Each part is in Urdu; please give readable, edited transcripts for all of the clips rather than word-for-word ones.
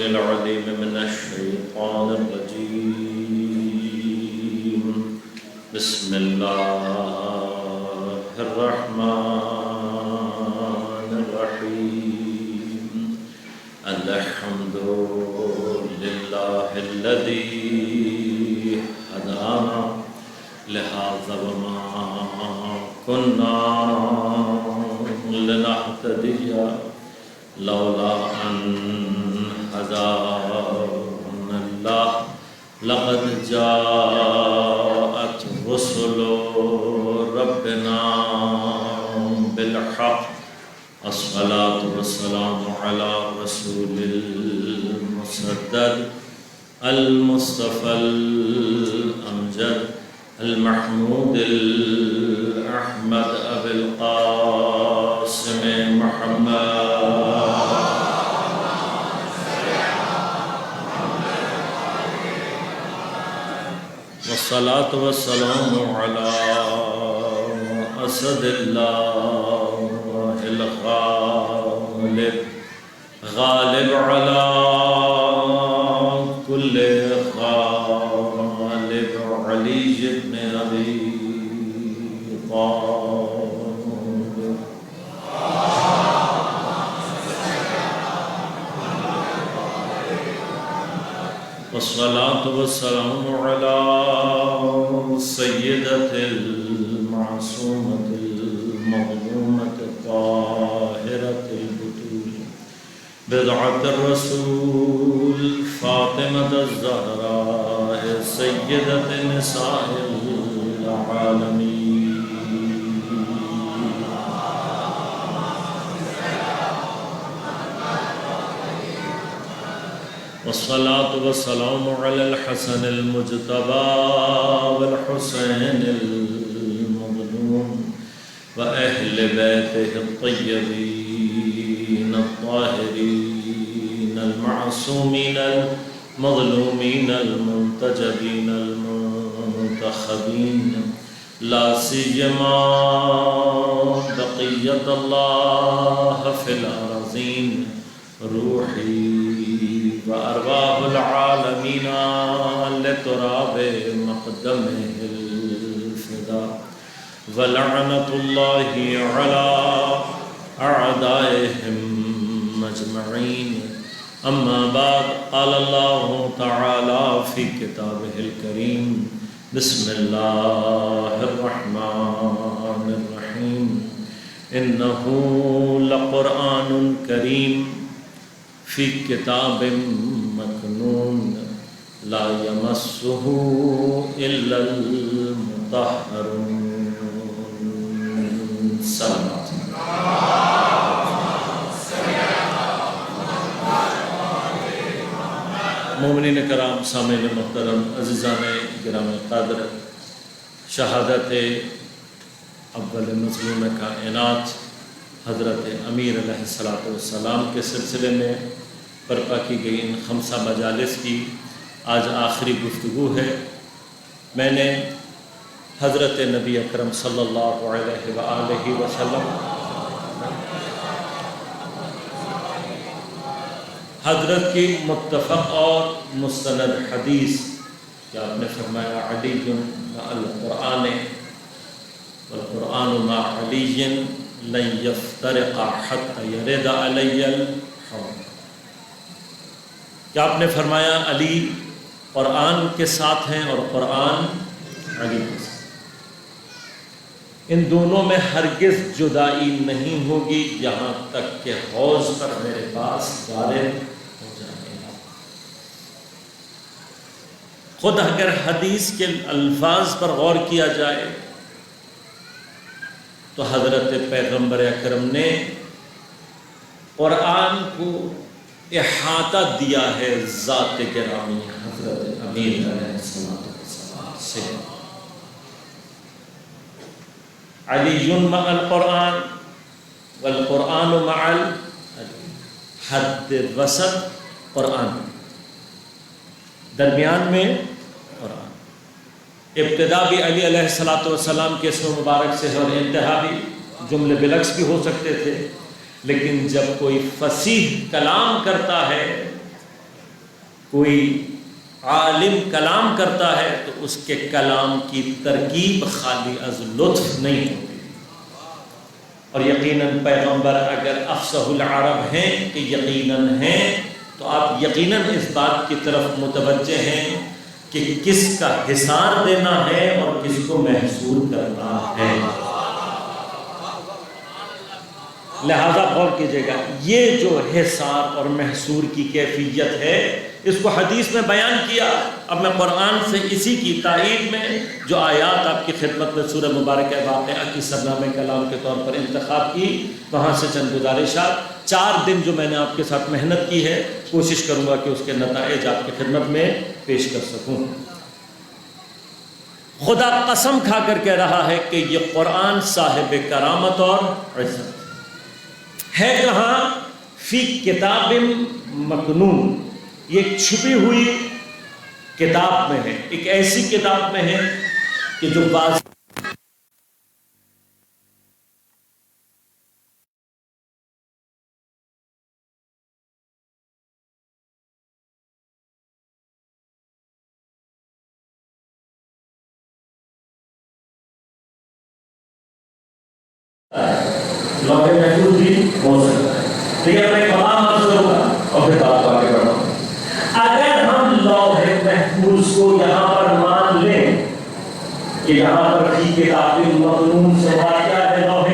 العليم من الشيطان الرجيم. بسم الله الرحمن الرحيم. الحمد لله الذي هدانا لهذا وما كنا لنهتدي لولا أن هدانا الله لقد جاءت رسل ربنا بالحق. الصلاة والسلام على رسول المسدد المصطفى الأمجد المحمود الأحمد أبي القاسم محمد والصلاة والسلام على أسد الله الغالب غالب على كل غالب علي بن أبي طالب. والصلاة والسلام على سيدة المعصومة المظلومة الطاهرة البتول بضعة الرسول فاطمة الزهراء سيدة نساء العالمين. والصلاة والسلام على الحسن المجتبى والحسين المظلوم وأهل بيته الطيبين الطاهرين المعصومين المظلومين المنتجبين المنتخبين، لا سيما بقية الله في الأراضين روحي وأرواح العالمين لتراب مقدمه الفداء. ولعنة الله على أعدائهم أجمعين. أما بعد، قال الله تعالى في كتابه الكريم: بسم الله الرحمن الرحيم. إنه لقرآن كريم في كتاب مكنون لا يمسه إلا المطهرون. صلوات. مومنین کرام، سامعین محترم، عزیزان گرام قدر، شہادت اول مظلوم کائنات حضرت امیر علیہ السلام کے سلسلے میں برپا کی گئی ان 5 مجالس کی آج آخری گفتگو ہے۔ میں نے حضرت نبی اکرم صلی اللہ علیہ وآلہ وسلم حضرت کی متفق اور مستند حدیث کہ آپ نے فرمایا: علی مع القرآن والقرآن مع علی لن یفترق حتی یرد علی الحوض۔ کہ آپ نے فرمایا علی قرآن کے ساتھ ہیں اور قرآن علی کے ساتھ، ان دونوں میں ہرگز جدائی نہیں ہوگی یہاں تک کہ حوض پر میرے پاس غالب ہو جائے گا۔ خود اگر حدیث کے الفاظ پر غور کیا جائے تو حضرت پیغمبر اکرم نے قرآن کو احاطہ دیا ہے ذات گرامی حضرت امیر علیہ السلام سے۔ علی مع القرآن والقرآن مع حد وسط قرآن، درمیان میں قرآن۔ ابتدا بھی علی علیہ السلام کے اسم مبارک سے ہے اور انتہا بھی جملے بلکس بھی ہو سکتے تھے، لیکن جب کوئی فصیح کلام کرتا ہے کوئی عالم کلام کرتا ہے تو اس کے کلام کی ترکیب خالی از لطف نہیں ہوتی، اور یقیناً پیغمبر اگر افصح العرب ہیں کہ یقیناً ہیں، تو آپ یقیناً اس بات کی طرف متوجہ ہیں کہ کس کا حصار دینا ہے اور کس کو محصور کرنا ہے۔ لہذا غور کیجئے گا، یہ جو حصار اور محصور کی کیفیت ہے اس کو حدیث میں بیان کیا۔ اب میں قرآن سے اسی کی تائید میں جو آیات آپ کی خدمت میں سورہ مبارکہ واقعہ کی سرنامہ کلام کے طور پر انتخاب کی، وہاں سے چند گزارشات۔ 4 دن جو میں نے آپ کے ساتھ محنت کی ہے، کوشش کروں گا کہ اس کے نتائج آپ کی خدمت میں پیش کر سکوں۔ خدا قسم کھا کر کہہ رہا ہے کہ یہ قرآن صاحب کرامت اور عزت ہے۔ کہاں؟ فی کتاب مکنون، یہ ایک چھپی ہوئی کتاب میں ہے، ایک ایسی کتاب میں ہے کہ جو واضح لوح محفوظ بھی ہو سکتا ہے۔ لیکن میں کلام عرض کروں گا اور پھر بات کو آگے بڑھاؤں گا۔ اگر ہم لوح محفوظ کو یہاں پر مان لیں کہ یہاں پر فی کتاب مکنون سے واقعہ ہے لوح،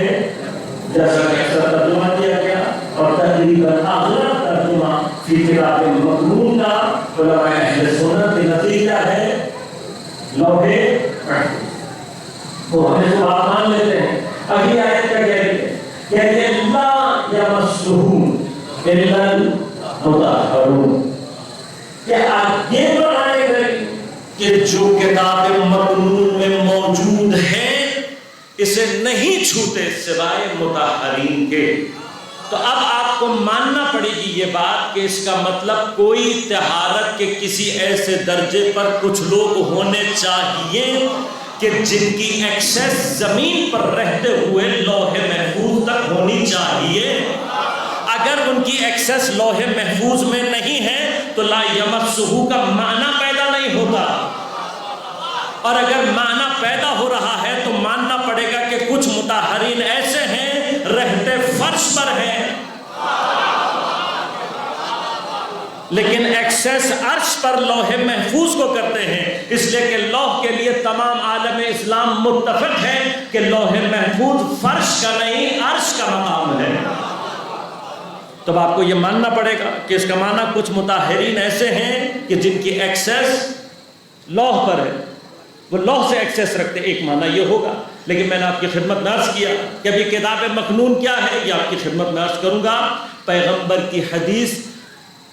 جیسا کہ اکثر ترجمہ کیا گیا، اور تقریباً اغلب ترجمہ فی کتاب مکنون کا علماء اہل سنت کا نتیجہ ہے لوح محفوظ، وہ ہمیں تو آپ مان لیتے ہیں۔ اگلی آیت کا کہتے ہیں لا یمسہ الا المطہرون، کہ آپ یہ بتائیں گے کہ جو کتاب مکنون میں موجود ہے اسے نہیں چھوتے سوائے مطہرین کے۔ تو اب آپ کو ماننا پڑے گی یہ بات کہ اس کا مطلب کوئی طہارت کے کسی ایسے درجے پر کچھ لوگ ہونے چاہیے کہ جن کی ایکسیس زمین پر رہتے ہوئے لوح محفوظ تک ہونی چاہیے۔ اگر ان کی ایکسیس لوح محفوظ میں نہیں ہے تو لا یمسہ کا معنی پیدا نہیں ہوتا، اور اگر معنی پیدا ہو رہا ہے تو ماننا پڑے گا کہ کچھ مطہرین ایسے ہیں رہتے فرش پر ہیں، لیکن ایکسیس عرش پر لوح محفوظ کو کرتے ہیں، اس لیے کہ لوح کے لیے تمام عالم اسلام متفق ہے کہ لوح محفوظ فرش کا نہیں عرش کا مقام ہے۔ تب آپ کو یہ ماننا پڑے گا کہ اس کا معنی کچھ مطہرین ایسے ہیں کہ جن کی ایکسیس لوح پر ہے، وہ لوح سے ایکسیس رکھتے، ایک معنی یہ ہوگا۔ لیکن میں نے آپ کی خدمت میں عرض کیا کہ ابھی کتاب مکنون کیا ہے یہ آپ کی خدمت میں عرض کروں گا۔ پیغمبر کی حدیث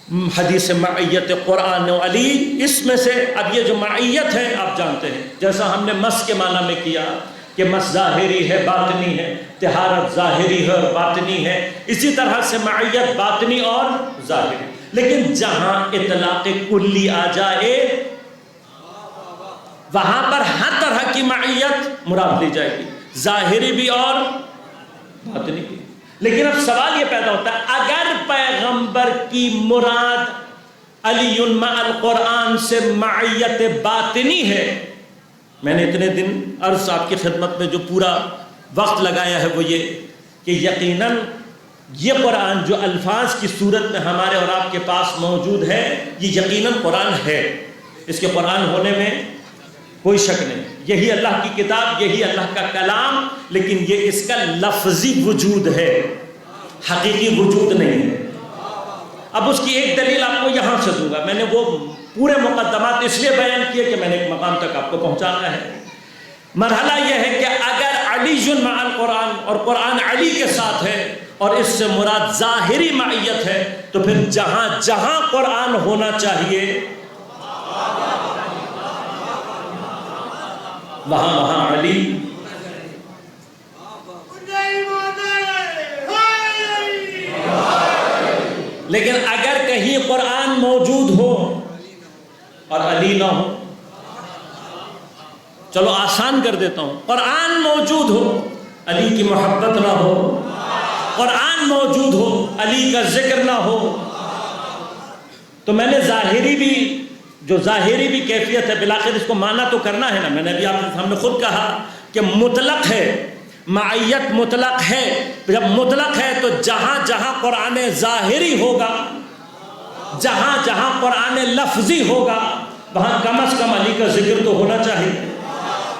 معیت قرآن و علی، اس میں سے اب یہ جو معیت ہے آپ جانتے ہیں، جیسا ہم نے مس کے معنی میں کیا کہ مس ظاہری ہے باطنی ہے، طہارت ظاہری ہے اور باطنی ہے، اسی طرح سے معیت باطنی اور ظاہری۔ لیکن جہاں اطلاق کلی آ جائے وہاں پر ہر طرح کی معیت مراد لی جائے گی، ظاہری بھی اور باطنی بھی۔ لیکن اب سوال یہ پیدا ہوتا ہے اگر پیغمبر کی مراد علی مع القرآن سے معیت باطنی ہے، میں نے اتنے دن عرض آپ کی خدمت میں جو پورا وقت لگایا ہے وہ یہ کہ یقیناً یہ قرآن جو الفاظ کی صورت میں ہمارے اور آپ کے پاس موجود ہے یہ یقیناً قرآن ہے، اس کے قرآن ہونے میں کوئی شک نہیں، یہی اللہ کی کتاب، یہی اللہ کا کلام، لیکن یہ اس کا لفظی وجود ہے، حقیقی وجود نہیں ہے۔ اب اس کی ایک دلیل آپ کو یہاں سے دوں گا۔ میں نے وہ پورے مقدمات اس لیے بیان کیے کہ میں نے ایک مقام تک آپ کو پہنچانا ہے۔ مرحلہ یہ ہے کہ اگر علی مع القرآن اور قرآن علی کے ساتھ ہے اور اس سے مراد ظاہری معیت ہے تو پھر جہاں جہاں قرآن ہونا چاہیے وہاں وہاں علی۔ لیکن اگر کہیں قرآن موجود ہو اور علی نہ ہو، چلو آسان کر دیتا ہوں، قرآن موجود ہو علی کی محبت نہ ہو، قرآن موجود ہو علی کا ذکر نہ ہو، تو میں نے ظاہری بھی کیفیت ہے، بالآخر اس کو مانا تو کرنا ہے نا. میں نے ابھی آپ کے سامنے خود کہا کہ مطلق ہے، معیت مطلق ہے. جب مطلق ہے تو جہاں جہاں قرآن ظاہری ہوگا، جہاں جہاں قرآن لفظی ہوگا، وہاں کم از کم علی کا ذکر تو ہونا چاہیے،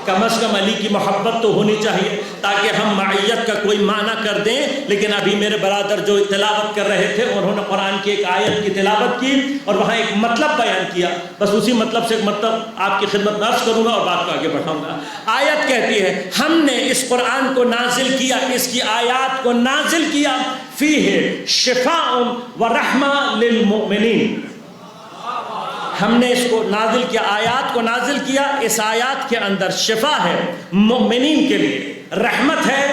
کم از کم علی کی محبت تو ہونی چاہیے، تاکہ ہم معیت کا کوئی معنی کر دیں. لیکن ابھی میرے برادر جو تلاوت کر رہے تھے، انہوں نے قرآن کی ایک آیت کی تلاوت کی اور وہاں ایک مطلب بیان کیا. بس اسی مطلب سے ایک مطلب آپ کی خدمت میں عرض کروں گا اور بات کو آگے بڑھاؤں گا. آیت کہتی ہے ہم نے اس قرآن کو نازل کیا، اس کی آیات کو نازل کیا، فیہ شفاء و رحمہ للمؤمنین. ہم نے اس کو نازل کیا، آیات کو نازل کیا، اس آیات کے اندر شفا ہے مومنین کے لیے، رحمت ہے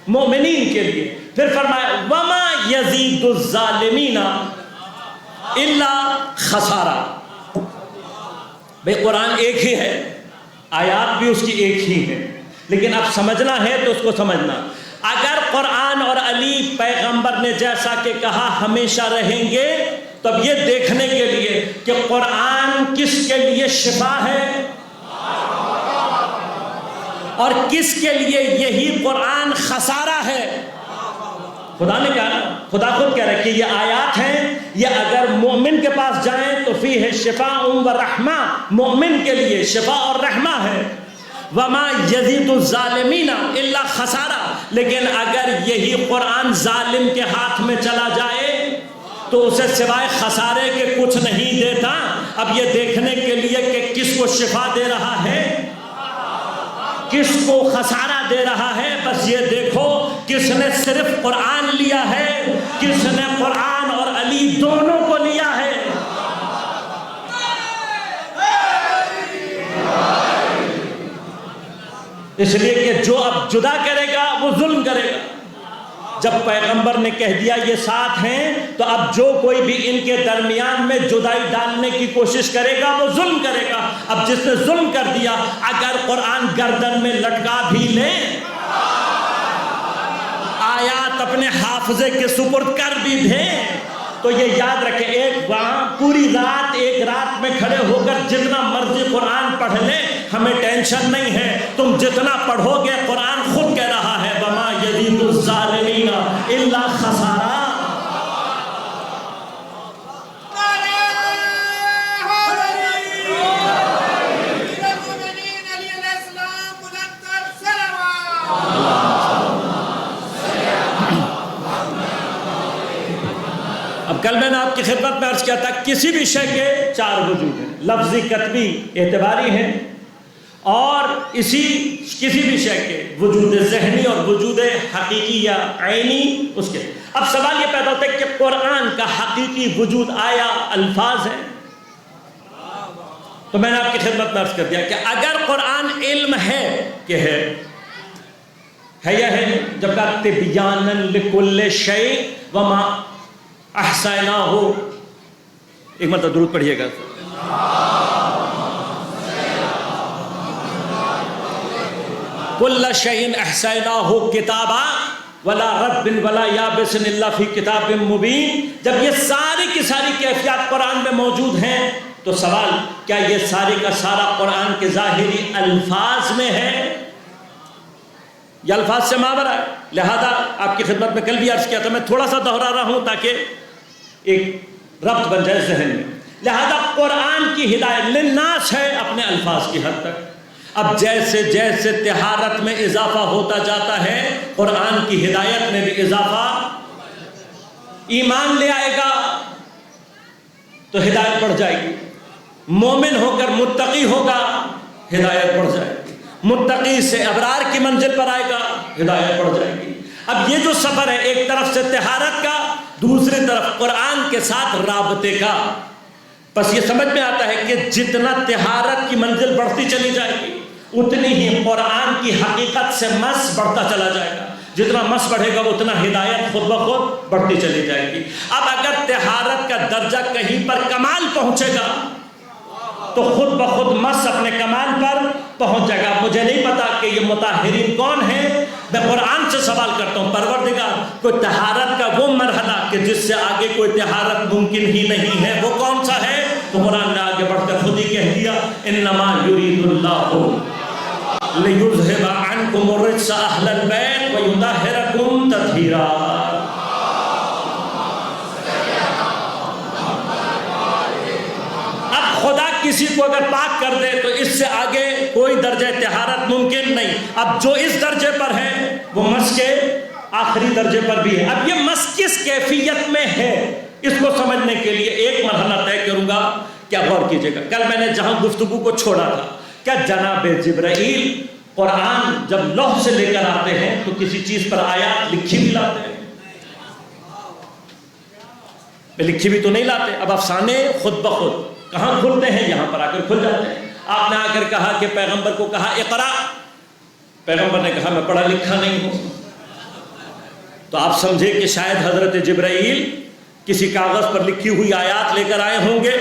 مومنین کے لیے. پھر فرمایا وما یزید الظالمین الا خسارا. بھئی قرآن ایک ہی ہے، آیات بھی اس کی ایک ہی ہے، لیکن اب سمجھنا ہے تو اس کو سمجھنا. اگر قرآن اور علی پیغمبر نے جیسا کہ کہا ہمیشہ رہیں گے، تب یہ دیکھنے کے لیے کہ قرآن کس کے لیے شفا ہے اور کس کے لیے یہی قرآن خسارہ ہے. خدا نے کہا، خدا خود کہہ رہا ہے کہ یہ آیات ہیں، یہ اگر مومن کے پاس جائیں تو فیہ شفاء و رحمہ، مومن کے لیے شفا اور رحمہ ہے. وما یزید الظالمین الا خسارہ. لیکن اگر یہی قرآن ظالم کے ہاتھ میں چلا جائے تو اسے سوائے خسارے کے کچھ نہیں دیتا. اب یہ دیکھنے کے لیے کہ کس کو شفا دے رہا ہے، کس کو خسارہ دے رہا ہے، بس یہ دیکھو کس نے صرف قرآن لیا ہے، کس نے قرآن اور علی دونوں کو لیا ہے. اس لیے کہ جو اب جدا کرے گا وہ ظلم کرے گا. جب پیغمبر نے کہہ دیا یہ ساتھ ہیں، تو اب جو کوئی بھی ان کے درمیان میں جدائی ڈالنے کی کوشش کرے گا وہ ظلم کرے گا. اب جس نے ظلم کر دیا، اگر قرآن گردن میں لٹکا بھی لیں، آیات اپنے حافظے کے سپرد کر بھی دیں، تو یہ یاد رکھیں ایک وہاں پوری رات ایک رات میں کھڑے ہو کر جتنا مرضی قرآن پڑھ لیں، ہمیں ٹینشن نہیں ہے. تم جتنا پڑھو گے قرآن خود کہہ رہا ہے وما یزید الظالمین الا خسارا. اب کل میں نے آپ کی خدمت میں عرض کیا تھا کسی بھی شے کے 4 وجود ہیں، لفظی، کتبی، اعتباری ہیں، اور کسی بھی شے کے وجود ذہنی اور وجود حقیقی یا عینی اس کے. اب سوال یہ پیدا ہوتا ہے کہ قرآن کا حقیقی وجود آیا الفاظ ہے؟ تو میں نے آپ کی خدمت میں عرض کر دیا کہ اگر قرآن علم ہے کہ ہے یا ہے، جب کہ تبیانا لکل شیء وما احصیناہ. ایک مرتبہ درود پڑھیے گا. کل شیء احصیناہ کتابا ولا رب ولا یابس الا فی کتاب مبین. جب یہ ساری کی ساری کیفیات قرآن میں موجود ہیں تو سوال کیا یہ سارے کا سارا قرآن کے ظاہری الفاظ میں ہے یا الفاظ سے ماورا ہے؟ لہذا آپ کی خدمت میں کل بھی عرض کیا تھا، میں تھوڑا سا دہرا رہا ہوں تاکہ ایک ربط بن جائے ذہن میں. لہذا قرآن کی ہدایت للناس ہے اپنے الفاظ کی حد تک. اب جیسے جیسے طہارت میں اضافہ ہوتا جاتا ہے، قرآن کی ہدایت میں بھی اضافہ. ایمان لے آئے گا تو ہدایت بڑھ جائے گی، مومن ہو کر متقی ہوگا ہدایت بڑھ جائے گی، متقی سے ابرار کی منزل پر آئے گا ہدایت بڑھ جائے گی. اب یہ جو سفر ہے ایک طرف سے طہارت کا، دوسری طرف قرآن کے ساتھ رابطے کا. بس یہ سمجھ میں آتا ہے کہ جتنا طہارت کی منزل بڑھتی چلی جائے گی اتنی ہی قرآن کی حقیقت سے مس بڑھتا چلا جائے گا. جتنا مس بڑھے گا اتنا ہدایت خود بخود بڑھتی چلی جائے گی. اب اگر طہارت کا درجہ کہیں پر کمال پہنچے گا تو خود بخود مس اپنے کمال پر پہنچ جائے گا. مجھے نہیں پتا کہ یہ مطہرین کون ہیں، میں قرآن سے سوال کرتا ہوں پروردگار کوئی طہارت کا وہ مرحلہ کہ جس سے آگے کوئی طہارت ممکن ہی نہیں ہے، وہ کون سا ہے؟ تو قرآن نے آگے بڑھ کر خود ہی کہہ دیا انما یرید اللہ لیذھب عنکم الرجس اہل البیت ویطہرکم تطہیرا۔ اب خدا کسی کو اگر پاک کر دے تو اس سے آگے کوئی درجہ طہارت ممکن نہیں۔ اب جو اس درجے پر ہے وہ مس کے آخری درجے پر بھی ہے۔ اب یہ مس کس کیفیت میں ہے اس کو سمجھنے کے لیے ایک مرحلہ طے کروں گا، کیا غور کیجئے گا۔ کل میں نے جہاں گفتگو کو چھوڑا تھا، کیا جناب جبرائیل قرآن جب لوح سے لے کر آتے ہیں تو کسی چیز پر آیات لکھی بھی لاتے ہیں؟ لکھی بھی تو نہیں لاتے۔ اب افسانے خود بخود کہاں کھلتے ہیں؟ یہاں پر آ کر کھل جاتے ہیں۔ آپ نے آ کر کہا کہ پیغمبر کو کہا اقرا، پیغمبر نے کہا میں پڑھا لکھا نہیں ہوں، تو آپ سمجھے کہ شاید حضرت جبرائیل کسی کاغذ پر لکھی ہوئی آیات لے کر آئے ہوں گے،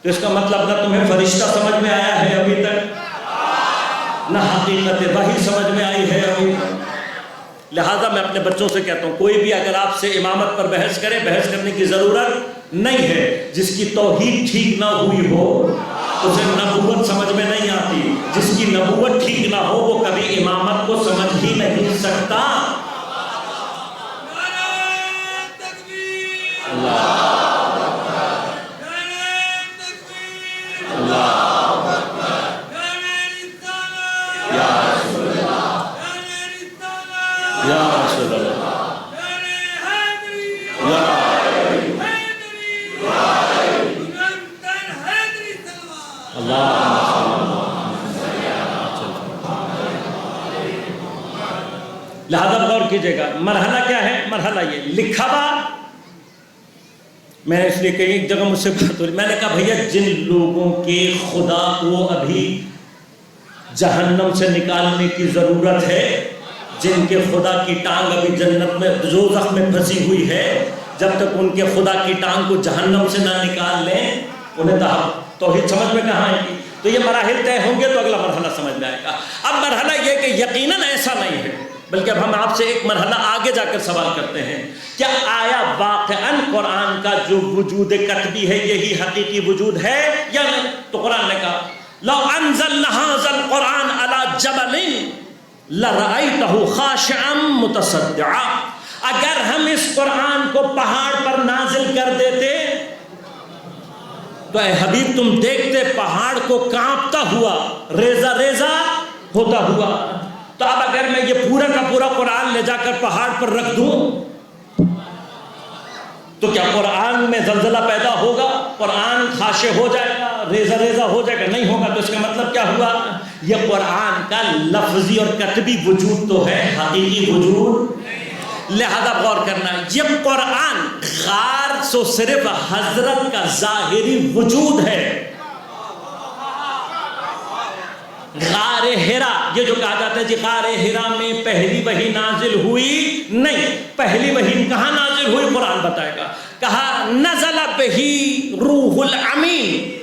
تو اس کا مطلب نہ تمہیں فرشتہ سمجھ میں آیا ہے ابھی تک، نہ حقیقت وحی سمجھ میں آئی ہے ابھی تک۔ لہٰذا میں اپنے بچوں سے کہتا ہوں کوئی بھی اگر آپ سے امامت پر بحث کرے، بحث کرنے کی ضرورت نہیں ہے۔ جس کی توحید ٹھیک نہ ہوئی ہو اسے نبوت سمجھ میں نہیں آتی، جس کی نبوت ٹھیک نہ ہو وہ کبھی امامت کو سمجھ ہی نہیں سکتا۔ لہذا غور کیجئے گا مرحلہ کیا ہے؟ مرحلہ یہ لکھا ہوا، میں نے اس لیے کہیں ایک جگہ مجھ سے بات ہو رہی، میں نے کہا بھیا جن لوگوں کے خدا کو ابھی جہنم سے نکالنے کی ضرورت ہے، جن کے خدا کی ٹانگ ابھی جنت میں دوزخ میں پھنسی ہوئی ہے، جب تک ان کے خدا کی ٹانگ کو جہنم سے نہ نکال لیں انہیں توحید سمجھ میں کہاں آئے گی؟ تو یہ مراحل طے ہوں گے تو اگلا مرحلہ سمجھ میں آئے گا۔ اب مرحلہ یہ کہ یقیناً ایسا نہیں ہے، بلکہ اب ہم آپ سے ایک مرحلہ آگے جا کر سوال کرتے ہیں، کیا آیا واقعاً قرآن کا جو وجود کتبی ہے یہی حقیقی وجود ہے یا نہیں؟ تو قرآن نے کہا لو انزلنا هذا القرآن على جبل لرأيته خاشعا متصدعا، اگر ہم اس قرآن کو پہاڑ پر نازل کر دیتے تو اے حبیب تم دیکھتے پہاڑ کو کانپتا ہوا، ریزہ ریزہ ہوتا ہوا۔ تو اب اگر میں یہ پورا کا پورا قرآن لے جا کر پہاڑ پر رکھ دوں تو کیا قرآن میں زلزلہ پیدا ہوگا؟ قرآن خاشع ہو جائے گا، ریزہ ریزہ ہو جائے گا؟ نہیں ہوگا۔ تو اس کا مطلب کیا ہوا؟ یہ قرآن کا لفظی اور کتبی وجود تو ہے، حقیقی وجود۔ لہذا غور کرنا، یہ قرآن غار سو صرف حضرت کا ظاہری وجود ہے۔ غار حرا، یہ جو کہا جاتا ہے جی غار حرا میں پہلی وحی نازل ہوئی، نہیں، پہلی وحی کہاں نازل ہوئی قرآن بتائے گا۔ کہا نزل بہی روح الامین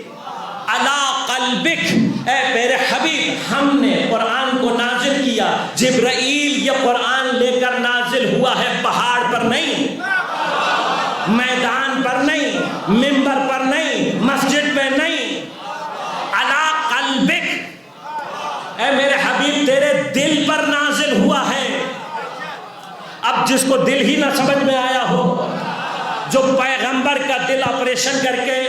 علی قلبک، اے میرے حبیب ہم نے قرآن کو نازل کیا، جبرائیل یہ قرآن لے کر نازل ہوا ہے، پہاڑ پر نہیں، میدان پر نہیں، منبر پر نہیں، مسجد میں نہیں، علی قلبک، اے میرے حبیب تیرے دل پر نازل ہوا ہے۔ اب جس کو دل ہی نہ سمجھ میں آیا ہو، جو پیغمبر کا دل آپریشن کر کے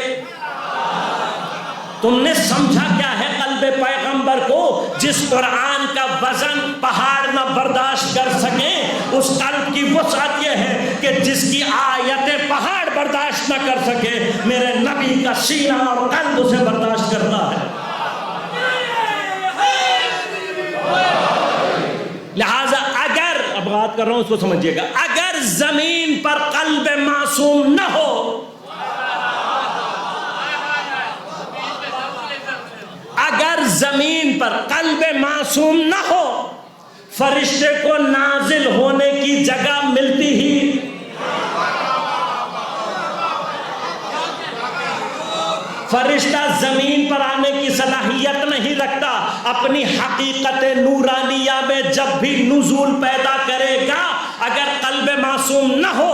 تم نے سمجھا کیا ہے قلب پیغمبر کو، جس قرآن کا وزن پہاڑ نہ برداشت کر سکے، اس قلب کی وسعت یہ ہے کہ جس کی آیتیں پہاڑ برداشت نہ کر سکے، میرے نبی کا سینہ اور قلب اسے برداشت کرتا ہے۔ لہذا اگر، اب بات کر رہا ہوں اس کو سمجھیے گا، اگر زمین پر قلب معصوم نہ ہو، اگر زمین پر قلب معصوم نہ ہو، فرشتے کو نازل ہونے کی جگہ ملتی ہی، فرشتہ زمین پر آنے کی صلاحیت نہیں رکھتا، اپنی حقیقت نورانیہ میں جب بھی نزول پیدا کرے گا اگر قلب معصوم نہ ہو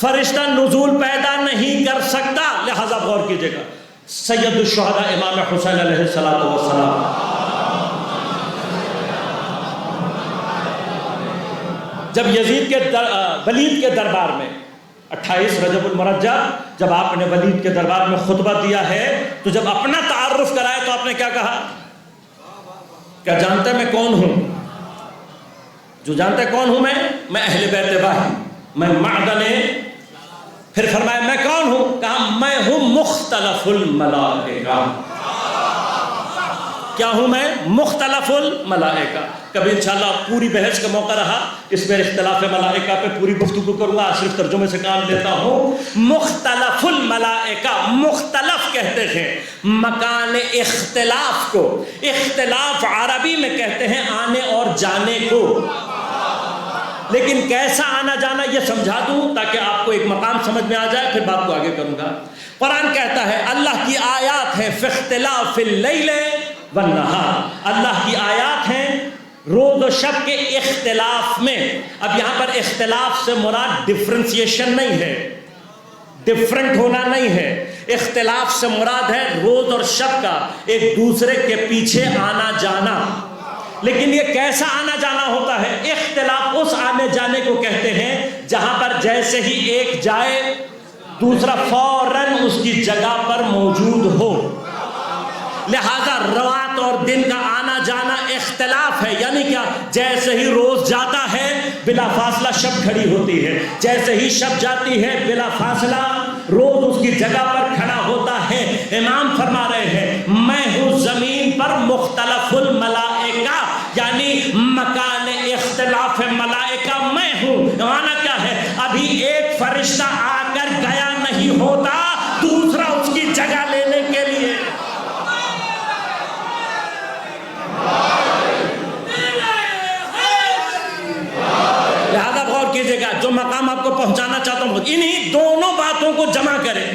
فرشتہ نزول پیدا نہیں کر سکتا۔ لہذا غور کیجئے گا، سید الشہداء امام حسین علیہ السلام جب یزید کے ولید کے دربار میں 28 رجب المرجب جب آپ نے ولید کے دربار میں خطبہ دیا ہے تو جب اپنا تعارف کرائے تو آپ نے کیا کہا؟ کیا جانتے میں کون ہوں؟ جو جانتے کون ہوں میں اہل بیت واہی، میں معدن، پھر فرمایا میں کون ہوں؟ کہا میں ہوں مختلف الملائکہ۔ کیا ہوں میں؟ مختلف الملائکہ۔ کبھی انشاءاللہ پوری بحث کا موقع رہا اس میں اختلاف ملائکہ پہ پوری گفتگو کروں گا، صرف ترجمے سے کام لیتا ہوں۔ مختلف الملائکہ، مختلف کہتے ہیں مکان اختلاف کو، اختلاف عربی میں کہتے ہیں آنے اور جانے کو، لیکن کیسا آنا جانا یہ سمجھا دوں تاکہ آپ کو ایک مقام سمجھ میں آ جائے، پھر بات کو آگے کروں گا۔ قرآن کہتا ہے اللہ کی آیات ہیں فی اختلاف اللیل والنہار، اللہ کی آیات ہیں روز و شب کے اختلاف میں۔ اب یہاں پر اختلاف سے مراد ڈفرینسیشن نہیں ہے، ڈفرنٹ ہونا نہیں ہے، اختلاف سے مراد ہے روز اور شب کا ایک دوسرے کے پیچھے آنا جانا۔ لیکن یہ کیسا آنا جانا ہوتا ہے؟ اختلاف اس آنے جانے کو کہتے ہیں جہاں پر جیسے ہی ایک جائے دوسرا فوراً اس کی جگہ پر موجود ہو، لہذا رات اور دن کا آنا جانا اختلاف ہے۔ یعنی کیا؟ جیسے ہی روز جاتا ہے بلا فاصلہ شب کھڑی ہوتی ہے، جیسے ہی شب جاتی ہے بلا فاصلہ روز اس کی جگہ پر کھڑا ہوتا ہے۔ امام فرما رہے ہیں میں ہوں زمین پر مختلف الملائکہ، یعنی مکان اختلاف ملائکہ میں ہوں۔ معنی کیا ہے؟ ابھی ایک فرشتہ آ کر گیا نہیں ہوتا دوسرا اس کی جگہ لینے کے لیے۔ لہذا غور کیجئے گا، جو مقام آپ کو پہنچانا چاہتا ہوں انہی دونوں باتوں کو جمع کریں۔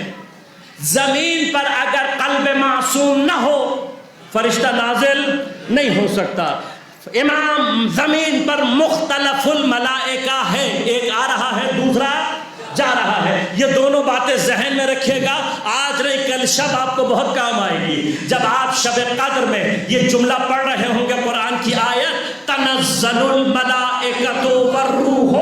زمین پر اگر قلب معصوم نہ ہو فرشتہ نازل نہیں ہو سکتا۔ امام زمین پر مختلف الملائکہ ہے، ایک آ رہا ہے دوسرا جا رہا ہے، یہ دونوں باتیں ذہن میں رکھیے گا، آج نہیں کل شب آپ کو بہت کام آئے گی۔ جب آپ شب قدر میں یہ جملہ پڑھ رہے ہوں گے قرآن کی آیت تنزل الملائکۃ والروح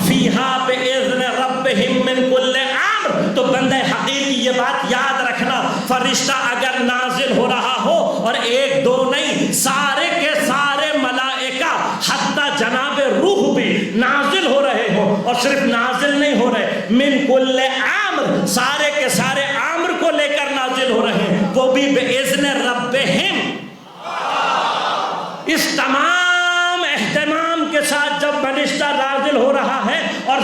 فیہا بإذن ربہم من کل امر، تو بندہ حقیقی یہ بات یاد رکھنا، فرشتہ اگر نازل ہو رہا ہو اور ایک دو نہیں سارے کے سارے ملائکہ حتیٰ جناب روح بھی نازل ہو رہے ہوں، اور صرف نازل نہیں ہو رہے من کل امر، سارے کے سارے امر کو لے کر نازل ہو رہے ہیں، وہ بھی بإذن ربہم۔ اس تمام اہتمام کے ساتھ جب فرشتہ نازل ہو رہا ہے اور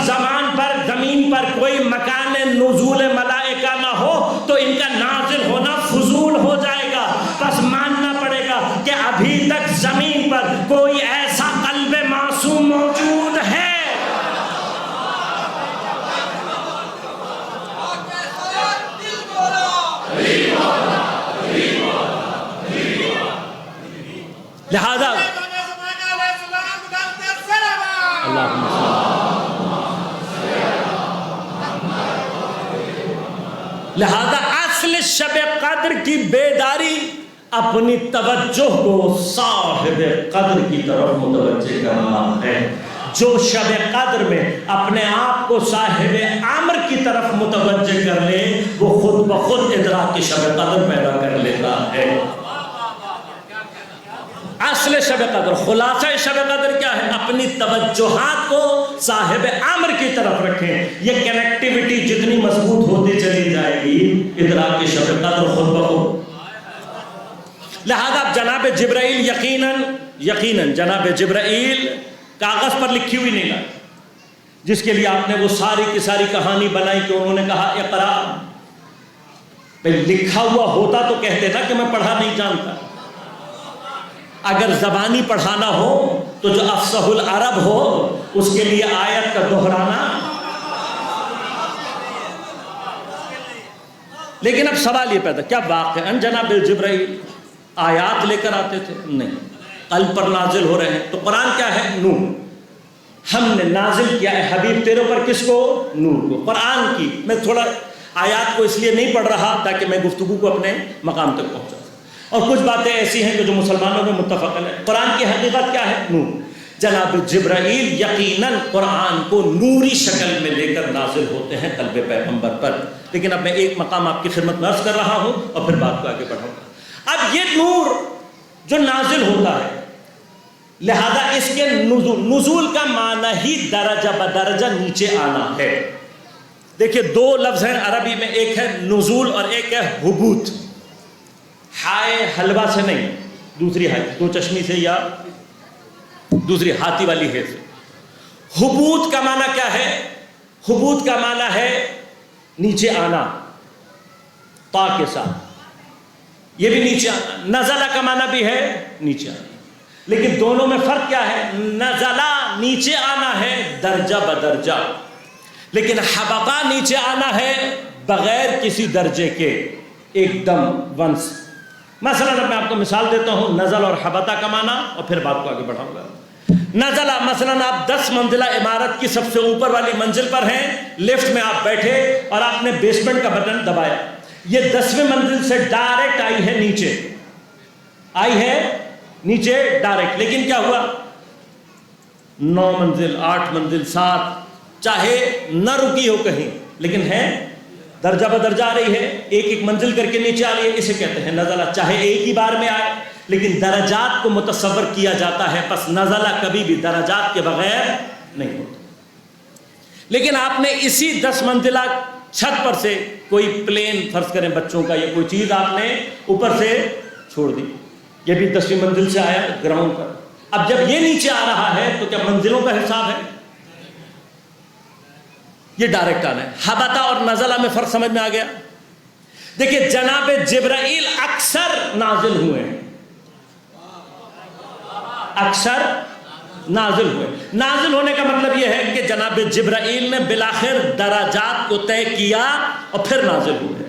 زمین پر کوئی مکان نزول ملائکہ نہ ہو تو ان کا نازل ہونا فضول ہو جائے گا۔ بس ماننا پڑے گا کہ ابھی تک زمین پر کوئی ایسا قلب معصوم موجود ہے۔ لہذا لہذا اصل شب قدر کی بیداری اپنی توجہ کو صاحب قدر کی طرف متوجہ کرنا ہے۔ جو شب قدر میں اپنے آپ کو صاحب امر کی طرف متوجہ کر لے وہ خود بخود ادراک شب قدر پیدا کر لیتا ہے۔ اصل شب قدر، خلاصہ شب قدر کیا ہے؟ اپنی توجہات کو صاحب امر کی طرف رکھیں۔ یہ کنیکٹیوٹی جتنی مضبوط ہوتی چلی جائے گی ادراک شب قدر خود بخود۔ لہذا جناب جبرائیل یقیناً جناب جبرائیل کاغذ پر لکھی ہوئی نہیں لائی، جس کے لیے آپ نے وہ ساری کی ساری کہانی بنائی کہ انہوں نے کہا اقرا۔ لکھا ہوا ہوتا تو کہتے نا کہ میں پڑھا نہیں جانتا۔ اگر زبانی پڑھانا ہو تو جو افصح العرب ہو اس کے لیے آیت کا دہرانا۔ لیکن اب سوال یہ پیدا، کیا واقعاً جناب جبرائیل آیات لے کر آتے تھے؟ نہیں، قلب پر نازل ہو رہے ہیں۔ تو قرآن کیا ہے؟ نور۔ ہم نے نازل کیا ہے حبیب تیرے پر کس کو؟ نور کو، قرآن کی۔ میں تھوڑا آیات کو اس لیے نہیں پڑھ رہا تاکہ میں گفتگو کو اپنے مقام تک پہنچا سکوں، اور کچھ باتیں ایسی ہیں جو مسلمانوں میں متفق ہیں۔ قرآن کی حقیقت کیا ہے؟ نور۔ جناب جبرائیل یقیناً قرآن کو نوری شکل میں لے کر نازل ہوتے ہیں قلب پیغمبر پر، لیکن اب میں ایک مقام آپ کی خدمت میں عرض کر رہا ہوں اور پھر بات کو آگے بڑھاؤں گا۔ اب یہ نور جو نازل ہوتا ہے، لہذا اس کے نزول کا معنی ہی درجہ بدرجہ نیچے آنا ہے۔ دیکھیے دو لفظ ہیں عربی میں، ایک ہے نزول اور ایک ہے حبوط۔ ہائے حلوہ سے نہیں، دوسری ہائے دو چشمی سے یا دوسری ہاتھی والی ہے سے۔ حبوط کا معنی کیا ہے؟ حبوط کا معنی ہے نیچے آنا، تا کے ساتھ، یہ بھی نیچے آنا۔ نزلہ کا معنی بھی ہے نیچے آنا، لیکن دونوں میں فرق کیا ہے؟ نزلہ نیچے آنا ہے درجہ بدرجہ، لیکن حبطہ نیچے آنا ہے بغیر کسی درجے کے، ایک دم ونس۔ مثلا میں آپ کو مثال دیتا ہوں نزل اور حبطہ کا معنی، اور پھر بات کو آگے بڑھاؤں گا۔ نزلہ مثلا آپ 10 منزلہ عمارت کی سب سے اوپر والی منزل پر ہیں، لفٹ میں آپ بیٹھے اور آپ نے بیسمنٹ کا بٹن دبایا، یہ 10ویں منزل سے ڈائریکٹ آئی ہے نیچے، آئی ہے نیچے ڈائریکٹ، لیکن کیا ہوا؟ 9 منزل 8 منزل 7 چاہے نہ رکی ہو کہیں، لیکن ہے درجہ بدرجہ آ رہی ہے، ایک ایک منزل کر کے نیچے آ رہی ہے، اسے کہتے ہیں نزلہ۔ چاہے ایک ہی بار میں آئے لیکن درجات کو متصور کیا جاتا ہے، پس نزلہ کبھی بھی درجات کے بغیر نہیں ہوتا۔ لیکن آپ نے اسی 10 منزلہ چھت پر سے کوئی پلین فرض کریں بچوں کا یا کوئی چیز آپ نے اوپر سے چھوڑ دی، یہ بھی 10ویں منزل سے آیا گراؤنڈ پر۔ اب جب یہ نیچے آ رہا ہے تو کیا منزلوں کا حساب ہے؟ یہ ڈائریکٹ آنا ہے۔ حبطہ اور نزلہ میں فرق سمجھ میں آ گیا؟ دیکھیں جناب جبرائیل اکثر نازل ہوئے ہیں، اکثر نازل ہوئے۔ نازل ہونے کا مطلب یہ ہے کہ جناب جبرائیل نے بالآخر درجات کو طے کیا اور پھر نازل ہوئے۔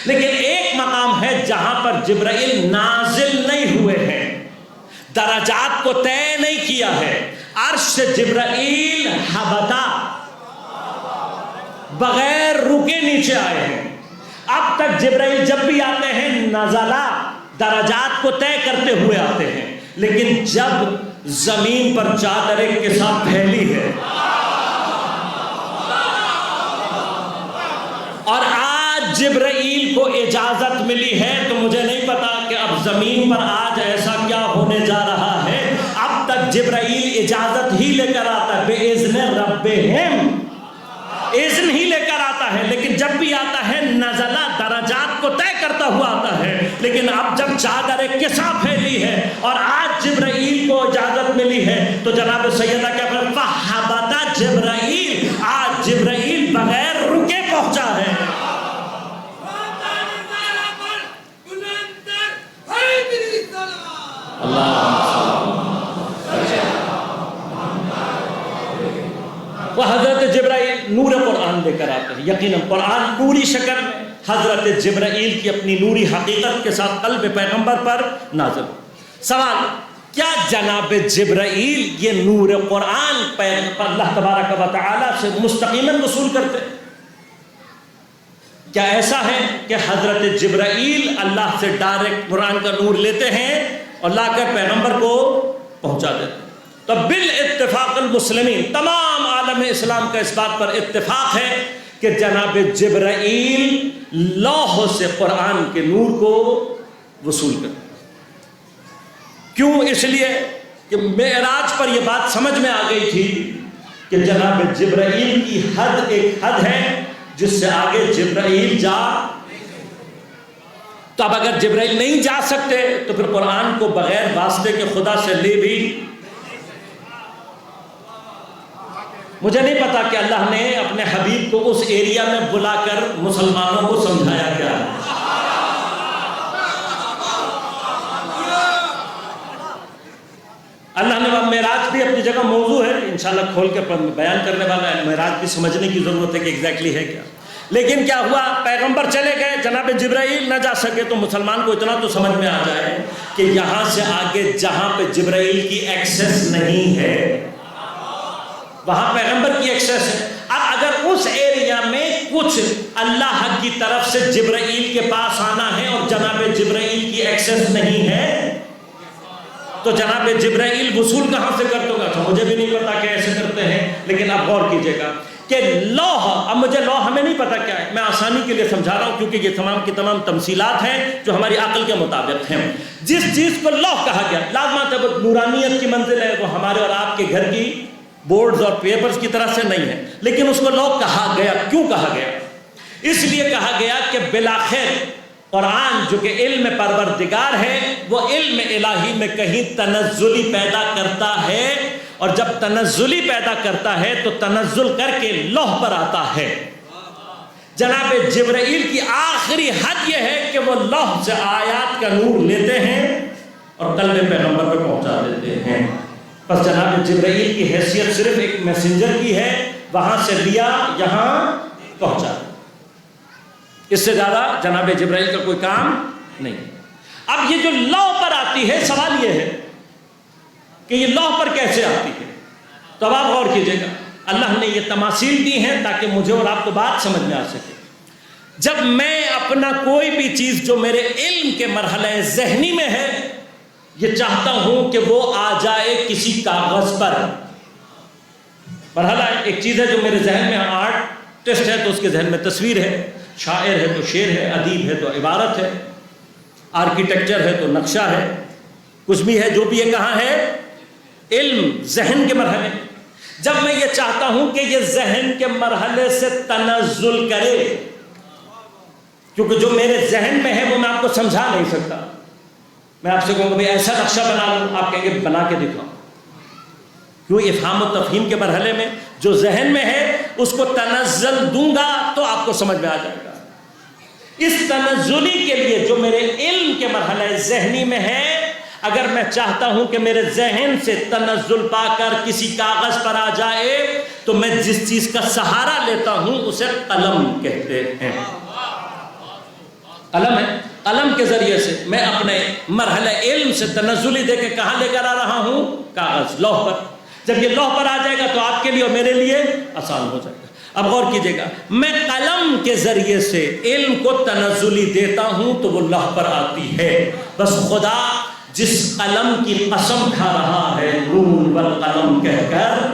لیکن ایک مقام ہے جہاں پر جبرائیل نازل نہیں ہوئے ہیں، درجات کو طے نہیں کیا ہے، عرش سے جبرائیل حبطہ بغیر رکے نیچے آئے ہیں۔ اب تک جبرائیل جب بھی آتے ہیں نزلہ درجات کو طے کرتے ہوئے آتے ہیں، لیکن جب زمین پر چادر ایک کے ساتھ پھیلی ہے اور آج جبرائیل کو اجازت ملی ہے، تو مجھے نہیں پتا کہ اب زمین پر آج ایسا کیا ہونے جا رہا ہے۔ اب تک جبرائیل اجازت ہی لے کر آتا ہے، بے اذن ربہم، اذن ہی لے کر آتا ہے، لیکن جب بھی آتا ہے نزلہ درجات کو طے کرتا ہوا آتا ہے۔ لیکن اب جب چادر ایک کے ساتھ پھیلی ہے اور آج جبرائیل کو اجازت ملی ہے، تو جناب سیدہ کیا فرماتا ہے؟ فحبط جبرائیل، آج جبرائیل بغیر رکے پہنچا ہے۔ وہ حضرت جبرائیل نور قرآن لے کر آتے ہیں، یقیناً قرآن نوری شکل میں حضرت جبرائیل کی اپنی نوری حقیقت کے ساتھ قلب پیغمبر پر نازل ہو۔ سوال، کیا جناب جبرائیل یہ نور قرآن اللہ تبارک و تعالی سے مستقیماً وصول کرتے؟ کیا ایسا ہے کہ حضرت جبرائیل اللہ سے ڈائریکٹ قرآن کا نور لیتے ہیں اور لا کر پیغمبر کو پہنچا دیتے ہیں؟ تو بالاتفاق المسلمین، تمام عالم اسلام کا اس بات پر اتفاق ہے کہ جناب جبرائیل لوح سے قرآن کے نور کو وصول کرتے ہیں۔ کیوں؟ اس لیے کہ معراج پر یہ بات سمجھ میں آ گئی تھی کہ جناب جبرائیل کی حد ایک حد ہے جس سے آگے جبرائیل جا، تو اب اگر جبرائیل نہیں جا سکتے تو پھر قرآن کو بغیر واسطے کے خدا سے لے بھی، مجھے نہیں پتا کہ اللہ نے اپنے حبیب کو اس ایریا میں بلا کر مسلمانوں کو سمجھایا کیا ہے۔ اللہ نے معراج بھی اپنی جگہ موضوع ہے، انشاءاللہ کھول کے بیان کرنے والا ہے، معراج بھی سمجھنے کی ضرورت ہے کہ ایگزیکٹلی ہے کیا۔ لیکن کیا ہوا، پیغمبر چلے گئے، جناب جبرائیل نہ جا سکے، تو مسلمان کو اتنا تو سمجھ میں آ جائے کہ یہاں سے آگے جہاں پہ جبرائیل کی ایکسس نہیں ہے وہاں پیغمبر کی ایکسس ہے۔ اب اگر اس ایریا میں کچھ اللہ کی طرف سے جبرائیل کے پاس آنا ہے اور جناب جبرائیل کی ایکسس نہیں ہے تو جناب جبرائیل وصول کہاں سے کرتے ہوگا؟ تو مجھے بھی نہیں پتا کیسے کرتے ہیں، لیکن آپ غور کیجئے گا کہ لوح، اب مجھے لوح ہمیں نہیں پتا کیا ہے، میں آسانی کے لیے سمجھا رہا ہوں کیونکہ یہ تمام کی تمام تمثیلات ہیں جو ہماری عقل کے مطابق ہیں۔ جس چیز کو لوح کہا گیا، لازمات ہے وہ نورانیت کی منزل ہے، وہ ہمارے اور آپ کے گھر کی بورڈز اور پیپرز کی طرح سے نہیں ہے، لیکن اس کو لوح کہا گیا۔ کیوں کہا گیا؟ اس لیے کہا گیا کہ بالآخر قرآن جو کہ علم پروردگار ہے وہ علم الہی میں کہیں تنزلی پیدا کرتا ہے، اور جب تنزلی پیدا کرتا ہے تو تنزل کر کے لوح پر آتا ہے۔ جناب جبرائیل کی آخری حد یہ ہے کہ وہ لوح سے آیات کا نور لیتے ہیں اور قلب پیغمبر پہ پہنچا دیتے ہیں۔ بس جناب جبرائیل کی حیثیت صرف ایک میسنجر کی ہے، وہاں سے لیا یہاں پہنچا، اس سے زیادہ جناب جبرائیل کا کوئی کام نہیں۔ اب یہ جو لوح پر آتی ہے، سوال یہ ہے کہ یہ لوح پر کیسے آتی ہے؟ تو اب آپ غور کیجئے گا، اللہ نے یہ تماثیل دی ہیں تاکہ مجھے اور آپ کو بات سمجھ میں آ سکے۔ جب میں اپنا کوئی بھی چیز جو میرے علم کے مرحلہ ذہنی میں ہے یہ چاہتا ہوں کہ وہ آ جائے کسی کاغذ پر، مرحلہ ایک چیز ہے جو میرے ذہن میں، آرٹسٹ ہے تو اس کے ذہن میں تصویر ہے، شاعر ہے تو شعر ہے، ادیب ہے تو عبارت ہے، آرکیٹیکچر ہے تو نقشہ ہے، کچھ بھی ہے جو بھی ہے، کہاں ہے؟ علم، ذہن کے مرحلے۔ جب میں یہ چاہتا ہوں کہ یہ ذہن کے مرحلے سے تنزل کرے، کیونکہ جو میرے ذہن میں ہے وہ میں آپ کو سمجھا نہیں سکتا، میں آپ سے کہوں گا بھئی ایسا نقشہ بنا لوں، آپ کہیں گے بنا کے دکھاؤ، کیوں؟ افہام و تفہیم کے مرحلے میں جو ذہن میں ہے اس کو تنزل دوں گا تو آپ کو سمجھ میں آ جائے گا۔ اس تنزلی کے لیے جو میرے علم کے مرحلہ ذہنی میں ہے، اگر میں چاہتا ہوں کہ میرے ذہن سے تنزل پا کر کسی کاغذ پر آ جائے تو میں جس چیز کا سہارا لیتا ہوں اسے قلم کہتے ہیں۔ قلم ہے، قلم کے ذریعے سے میں اپنے مرحلہ علم سے تنزلی دے کے کہاں لے کر آ رہا ہوں؟ کاغذ، لوح پر۔ جب یہ لوح پر آ جائے گا تو آپ کے لیے اور میرے لیے آسان ہو جائے گا۔ اب غور کیجئے گا، میں قلم کے ذریعے سے علم کو تنزلی دیتا ہوں تو وہ لوح پر آتی ہے۔ بس خدا جس قلم کی قسم کھا رہا ہے نون والقلم کہہ کر،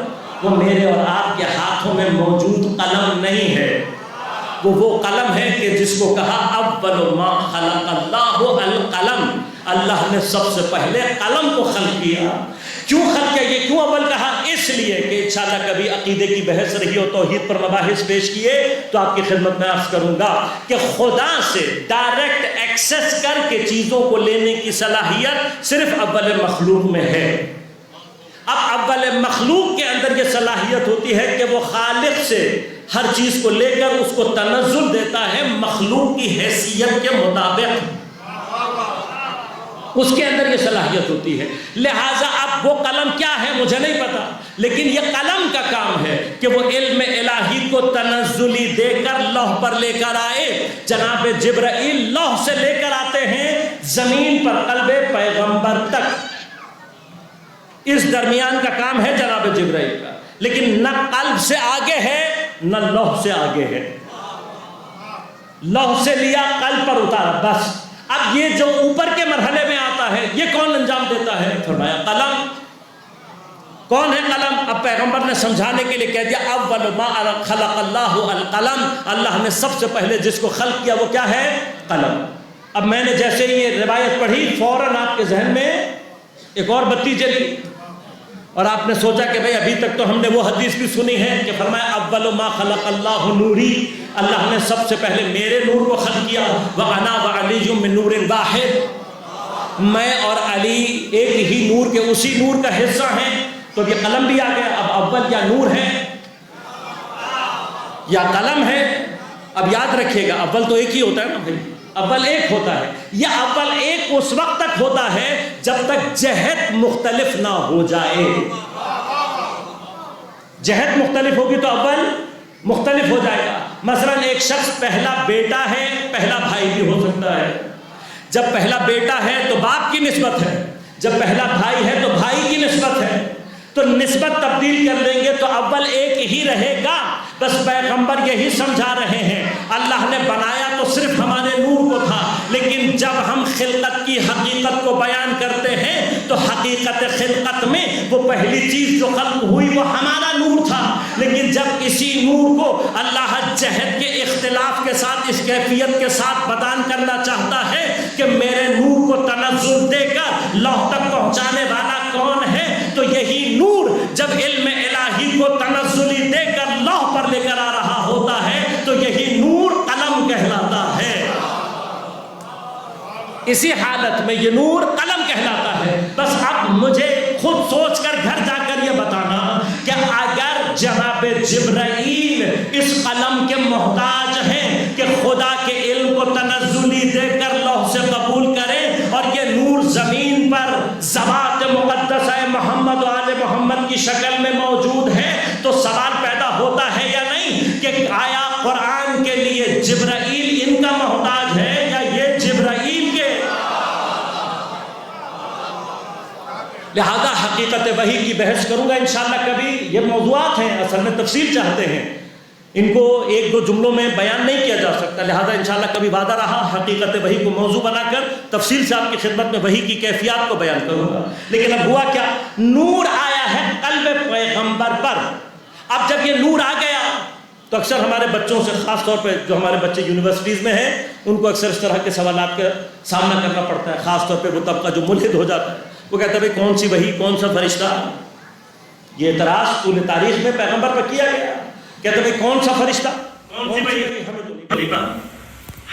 وہ میرے اور آپ کے ہاتھوں میں موجود قلم نہیں ہے، وہ قلم ہے کہ جس کو کہا اول ما خلق اللہ القلم، اللہ نے سب سے پہلے قلم کو خلق کیا۔ کیوں خلق کیا؟ یہ کیوں اول کہا؟ اس لیے کہ انشاءاللہ کبھی عقیدے کی بحث رہی ہو، توحید پر مباحث پیش کیے تو آپ کی خدمت میں عرض کروں گا کہ خدا سے ڈائریکٹ ایکسس کر کے چیزوں کو لینے کی صلاحیت صرف اول مخلوق میں ہے۔ اب اول مخلوق کے اندر یہ صلاحیت ہوتی ہے کہ وہ خالق سے ہر چیز کو لے کر اس کو تنزل دیتا ہے مخلوق کی حیثیت کے مطابق، اس کے اندر یہ صلاحیت ہوتی ہے۔ لہٰذا اب وہ قلم کیا ہے مجھے نہیں پتا، لیکن یہ قلم کا کام ہے کہ وہ علم الہی کو تنزلی دے کر لوح پر لے کر آئے۔ جناب جبرائیل لوح سے لے کر آتے ہیں زمین پر قلب پیغمبر تک، اس درمیان کا کام ہے جناب جبرائیل کا، لیکن نہ قلب سے آگے ہے نہ لوح سے آگے ہے۔ لوح سے لیا، قلب پر اتارا، بس۔ اب یہ جو اوپر کے مرحلے میں آتا ہے یہ کون انجام دیتا ہے؟ فرمایا قلم۔ کون ہے قلم؟ اب پیغمبر نے سمجھانے کے لیے کہہ دیا اول ما خلق اللہ القلم، اللہ نے سب سے پہلے جس کو خلق کیا وہ کیا ہے؟ قلم۔ اب میں نے جیسے ہی یہ روایت پڑھی فوراً آپ کے ذہن میں ایک اور بتی جلی، اور آپ نے سوچا کہ بھئی ابھی تک تو ہم نے وہ حدیث بھی سنی ہے کہ فرمایا اول ما خلق اللہ نوری، اللہ نے سب سے پہلے میرے نور کو خلق کیا، وَأَنَا وَعَلِيٌّ مِّن نُورٍ وَاحِدٍ، میں اور علی ایک ہی نور کے اسی نور کا حصہ ہیں۔ تو یہ قلم بھی آ گیا، اب اول یا نور ہے یا قلم ہے؟ اب یاد رکھیے گا اول تو ایک ہی ہوتا ہے نا بھائی، اول ایک ہوتا ہے۔ یہ اول ایک اس وقت تک ہوتا ہے جب تک جہت مختلف نہ ہو جائے۔ جہت مختلف ہوگی تو اول مختلف ہو جائے گا۔ مثلاً ایک شخص پہلا بیٹا ہے، پہلا بھائی بھی ہو سکتا ہے. جب پہلا بیٹا ہے تو باپ کی نسبت ہے، جب پہلا بھائی ہے تو بھائی کی نسبت ہے. تو نسبت تبدیل کر لیں گے تو اول ایک ہی رہے گا. بس پیغمبر یہی سمجھا رہے ہیں اللہ نے بنایا تو صرف ہمارے نور کو تھا، لیکن جب ہم خلقت کی حقیقت کو بیان کرتے ہیں تو حقیقت خلقت میں وہ پہلی چیز جو خلق ہوئی وہ ہمارا نور تھا. لیکن جب اسی نور کو اللہ جہد کے اختلاف کے ساتھ اس کیفیت کے ساتھ بیان کرنا چاہتا ہے کہ میرے نور کو تنزل دے کر لوح تک پہنچانے والا کون ہے، تو یہی نور جب علم الہی کو تنزلی دے کر لوح پر لے کر آ رہا ہوتا ہے تو یہی نور قلم کہلاتا ہے. اسی حالت میں یہ نور قلم کہلاتا ہے. بس اب مجھے خود سوچ کر گھر جا کر یہ بتانا کہ اگر جناب جبرائیل اس قلم کے محتاج ہیں کہ خدا کے علم کو تنزلی دے کر لوح سے قبول کریں اور یہ نور زمین پر ذوات مقدسہ محمد و آل محمد کی شکل میں موجود ہے، تو سوال پیدا ہوتا ہے یا نہیں کہ آیا قرآن کے لیے جبرائیل ان کا محتاج ہے یا یہ جبرائیل کے؟ لہذا حقیقت وحی کی بحث کروں گا انشاءاللہ کبھی. یہ موضوعات ہیں، اصل میں تفصیل چاہتے ہیں، ان کو ایک دو جملوں میں بیان نہیں کیا جا سکتا. لہذا انشاءاللہ کبھی وعدہ رہا حقیقت وحی کو موضوع بنا کر تفصیل سے آپ کی خدمت میں وحی کی کیفیات کو بیان کروں گا. لیکن اب ہوا کیا، نور آیا ہے قلب پیغمبر پر. اب جب یہ نور آ گیا تو اکثر ہمارے بچوں سے، خاص طور پہ جو ہمارے بچے یونیورسٹیز میں ہیں، ان کو اکثر اس طرح کے سوالات کا سامنا کرنا پڑتا ہے. خاص طور پہ وہ طبقہ جو ملحد ہو جاتا ہے، وہ کہتا ہے بھائی کون سی وحی، کون سا فرشتہ. یہ اعتراض پوری تاریخ میں پیغمبر پر کیا گیا. کہتے ہیں کون سا فرشتہ، کون سی وحی، ہمیں تو نہیں پتا.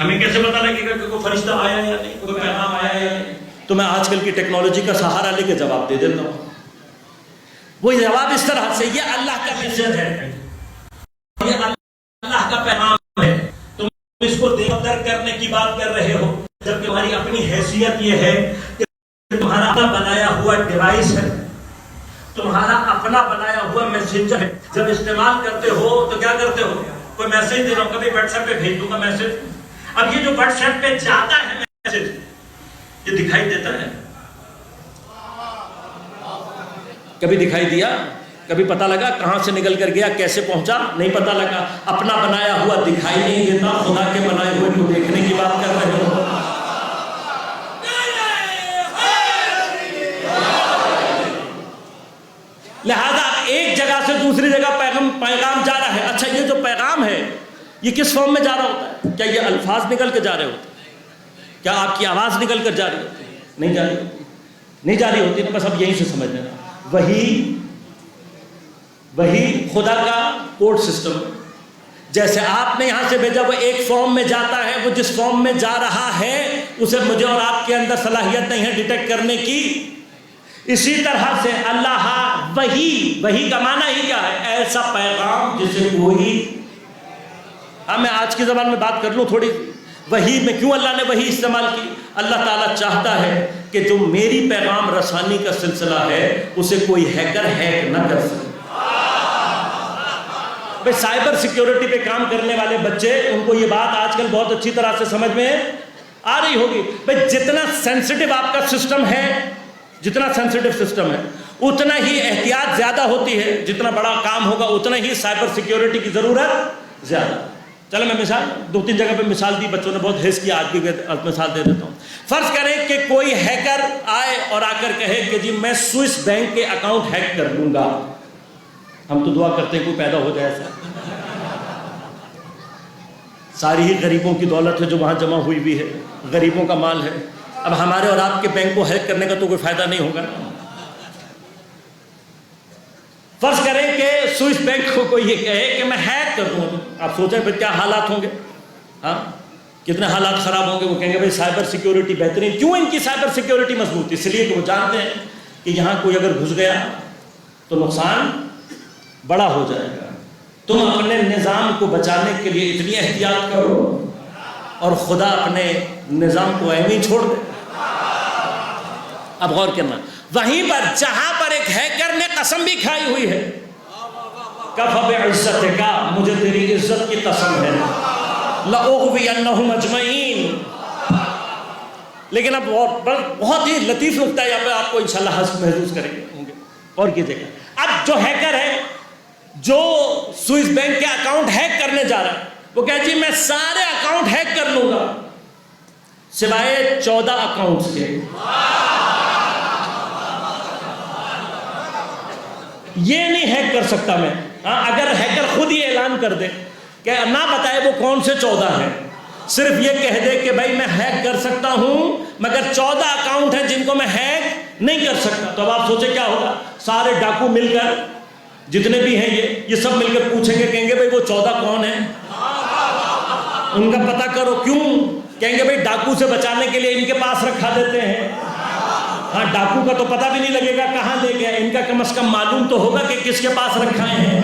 ہمیں کیسے پتا لگے گا کہ کوئی فرشتہ آیا یا نہیں، کوئی پیغام آیا یا نہیں؟ تو میں آج کل کی ٹیکنالوجی کا سہارا لے کے جواب دے دیتا ہوں. وہ جواب اس طرح سے، یہ اللہ کا میسج ہے، یہ اللہ کا پیغام ہے. تم اس کو درک کرنے کی بات کر رہے ہو، جبکہ تمہاری اپنی حیثیت یہ ہے کہ تمہارا اپنا بنایا ہوا ڈیوائس ہے، تمہارا اپنا بنایا ہوا میسنجر ہے. جب استعمال کرتے ہو تو کیا کرتے ہو، کوئی میسج دے رہا ہوں، کبھی واٹس ایپ پہ بھیج دوں گا میسج. اب یہ جو واٹس ایپ پہ جاتا ہے میسج، یہ دکھائی دیتا ہے، کبھی دکھائی دیا، کبھی پتہ لگا کہاں سے نکل کر گیا، کیسے پہنچا، نہیں پتہ لگا. اپنا بنایا ہوا دکھائی نہیں دیتا، خدا کے بنائے ہوئے کو دیکھنے کی بات کر رہے ہو. لہذا ایک جگہ سے دوسری جگہ پیغام جا رہا ہے. اچھا یہ جو پیغام ہے یہ کس فارم میں جا رہا ہوتا ہے؟ کیا یہ الفاظ نکل کے جا رہے ہوتے ہیں؟ کیا آپ کی آواز نکل کر جا رہی ہوتی ہے؟ نہیں جا رہی ہوتی، نہیں جا رہی ہوتی نا. بس اب یہیں سے سمجھ لینا، وہی خدا کا کوڈ سسٹم. جیسے آپ نے یہاں سے بھیجا وہ ایک فارم میں جاتا ہے، وہ جس فارم میں جا رہا ہے اسے مجھے اور آپ کے اندر صلاحیت نہیں ہے ڈیٹیکٹ کرنے کی. اسی طرح سے اللہ وحی کا معنی ہی کیا ہے؟ ایسا پیغام جسے کوئی، میں آج کی زبان میں بات کر لوں تھوڑی. وحی میں کیوں اللہ نے وحی استعمال کی؟ اللہ تعالیٰ چاہتا ہے کہ جو میری پیغام رسانی کا سلسلہ ہے اسے کوئی ہیکر ہیک نہ کر سکے. بھائی سائبر سیکیورٹی پہ کام کرنے والے بچے، ان کو یہ بات آج کل بہت اچھی طرح سے سمجھ میں آ رہی ہوگی. بھائی جتنا سینسٹیو آپ کا سسٹم ہے، جتنا سینسٹیو سسٹم ہے اتنا ہی احتیاط زیادہ ہوتی ہے. جتنا بڑا کام ہوگا اتنا ہی سائبر سیکیورٹی کی ضرورت زیادہ. چلو میں مثال 2-3 جگہ پہ مثال دی، بچوں نے بہت حیث کیا، آج بھی مثال دے دیتا ہوں. فرض کریں کہ کوئی ہیکر آئے اور آ کر کہے کہ جی میں سوئس بینک کے اکاؤنٹ ہیک کر لوں گا. ہم تو دعا کرتے ہیں کوئی پیدا ہو جائے ایسا. ساری ہی غریبوں کی دولت ہے جو وہاں جمع ہوئی بھی ہے، غریبوں کا مال ہے. اب ہمارے اور آپ کے بینک کو ہیک کرنے کا تو کوئی فائدہ نہیں ہوگا. فرض کریں کہ سوئس بینک کو کوئی یہ کہے کہ میں ہیک کر دوں. آپ سوچیں پھر کیا حالات ہوں گے، ہاں کتنے حالات خراب ہوں گے. وہ کہیں گے بھائی سائبر سیکیورٹی بہترین. کیوں ان کی سائبر سیکیورٹی مضبوط؟ اس لیے کہ وہ جانتے ہیں کہ یہاں کوئی اگر گھس گیا تو نقصان بڑا ہو جائے گا. تم اپنے نظام کو بچانے کے لیے اتنی احتیاط کرو اور خدا اپنے نظام کو ایویں چھوڑ دے. اب غور کرنا، وہیں پر جہاں پر ایک ہیکر نے قسم بھی کھائی ہوئی ہے فَبِعِزَّتِكَ مجھے تیری عزت کی قسم ہے لَأُغْوِيَنَّهُمْ أَجْمَعِينَ. لیکن اب بہت ہی لطیف نکتہ ہے یہاں پہ آپ کو انشاءاللہ حسب محسوس کریں گے ہوں گے. اور کیجئے گا اب جو ہیکر ہے جو سوئس بینک کے اکاؤنٹ ہیک کرنے جا رہا ہے وہ کہہ جی میں سارے اکاؤنٹ ہیک کر لوں گا سوائے 14 اکاؤنٹس کے. یہ نہیں ہیک کر سکتا میں. اگر ہیکر خود ہی اعلان کر دے کہ نہ بتائے وہ کون سے 14 ہیں, صرف یہ کہہ دے کہ بھائی میں ہیک کر سکتا ہوں مگر 14 اکاؤنٹ ہیں جن کو میں ہیک نہیں کر سکتا, تو اب آپ سوچیں کیا ہوگا. سارے ڈاکو مل کر جتنے بھی ہیں یہ سب مل کر پوچھیں گے, کہیں گے بھائی وہ 14 کون ہیں, ان کا پتہ کرو. کیوں کہیں گے بھائی ڈاکو سے بچانے کے لیے ان کے پاس رکھا دیتے ہیں. ہاں ڈاکو کا تو پتہ بھی نہیں لگے گا کہاں لے گیا, ان کا کم از کم معلوم تو ہوگا کہ کس کے پاس رکھائے ہیں.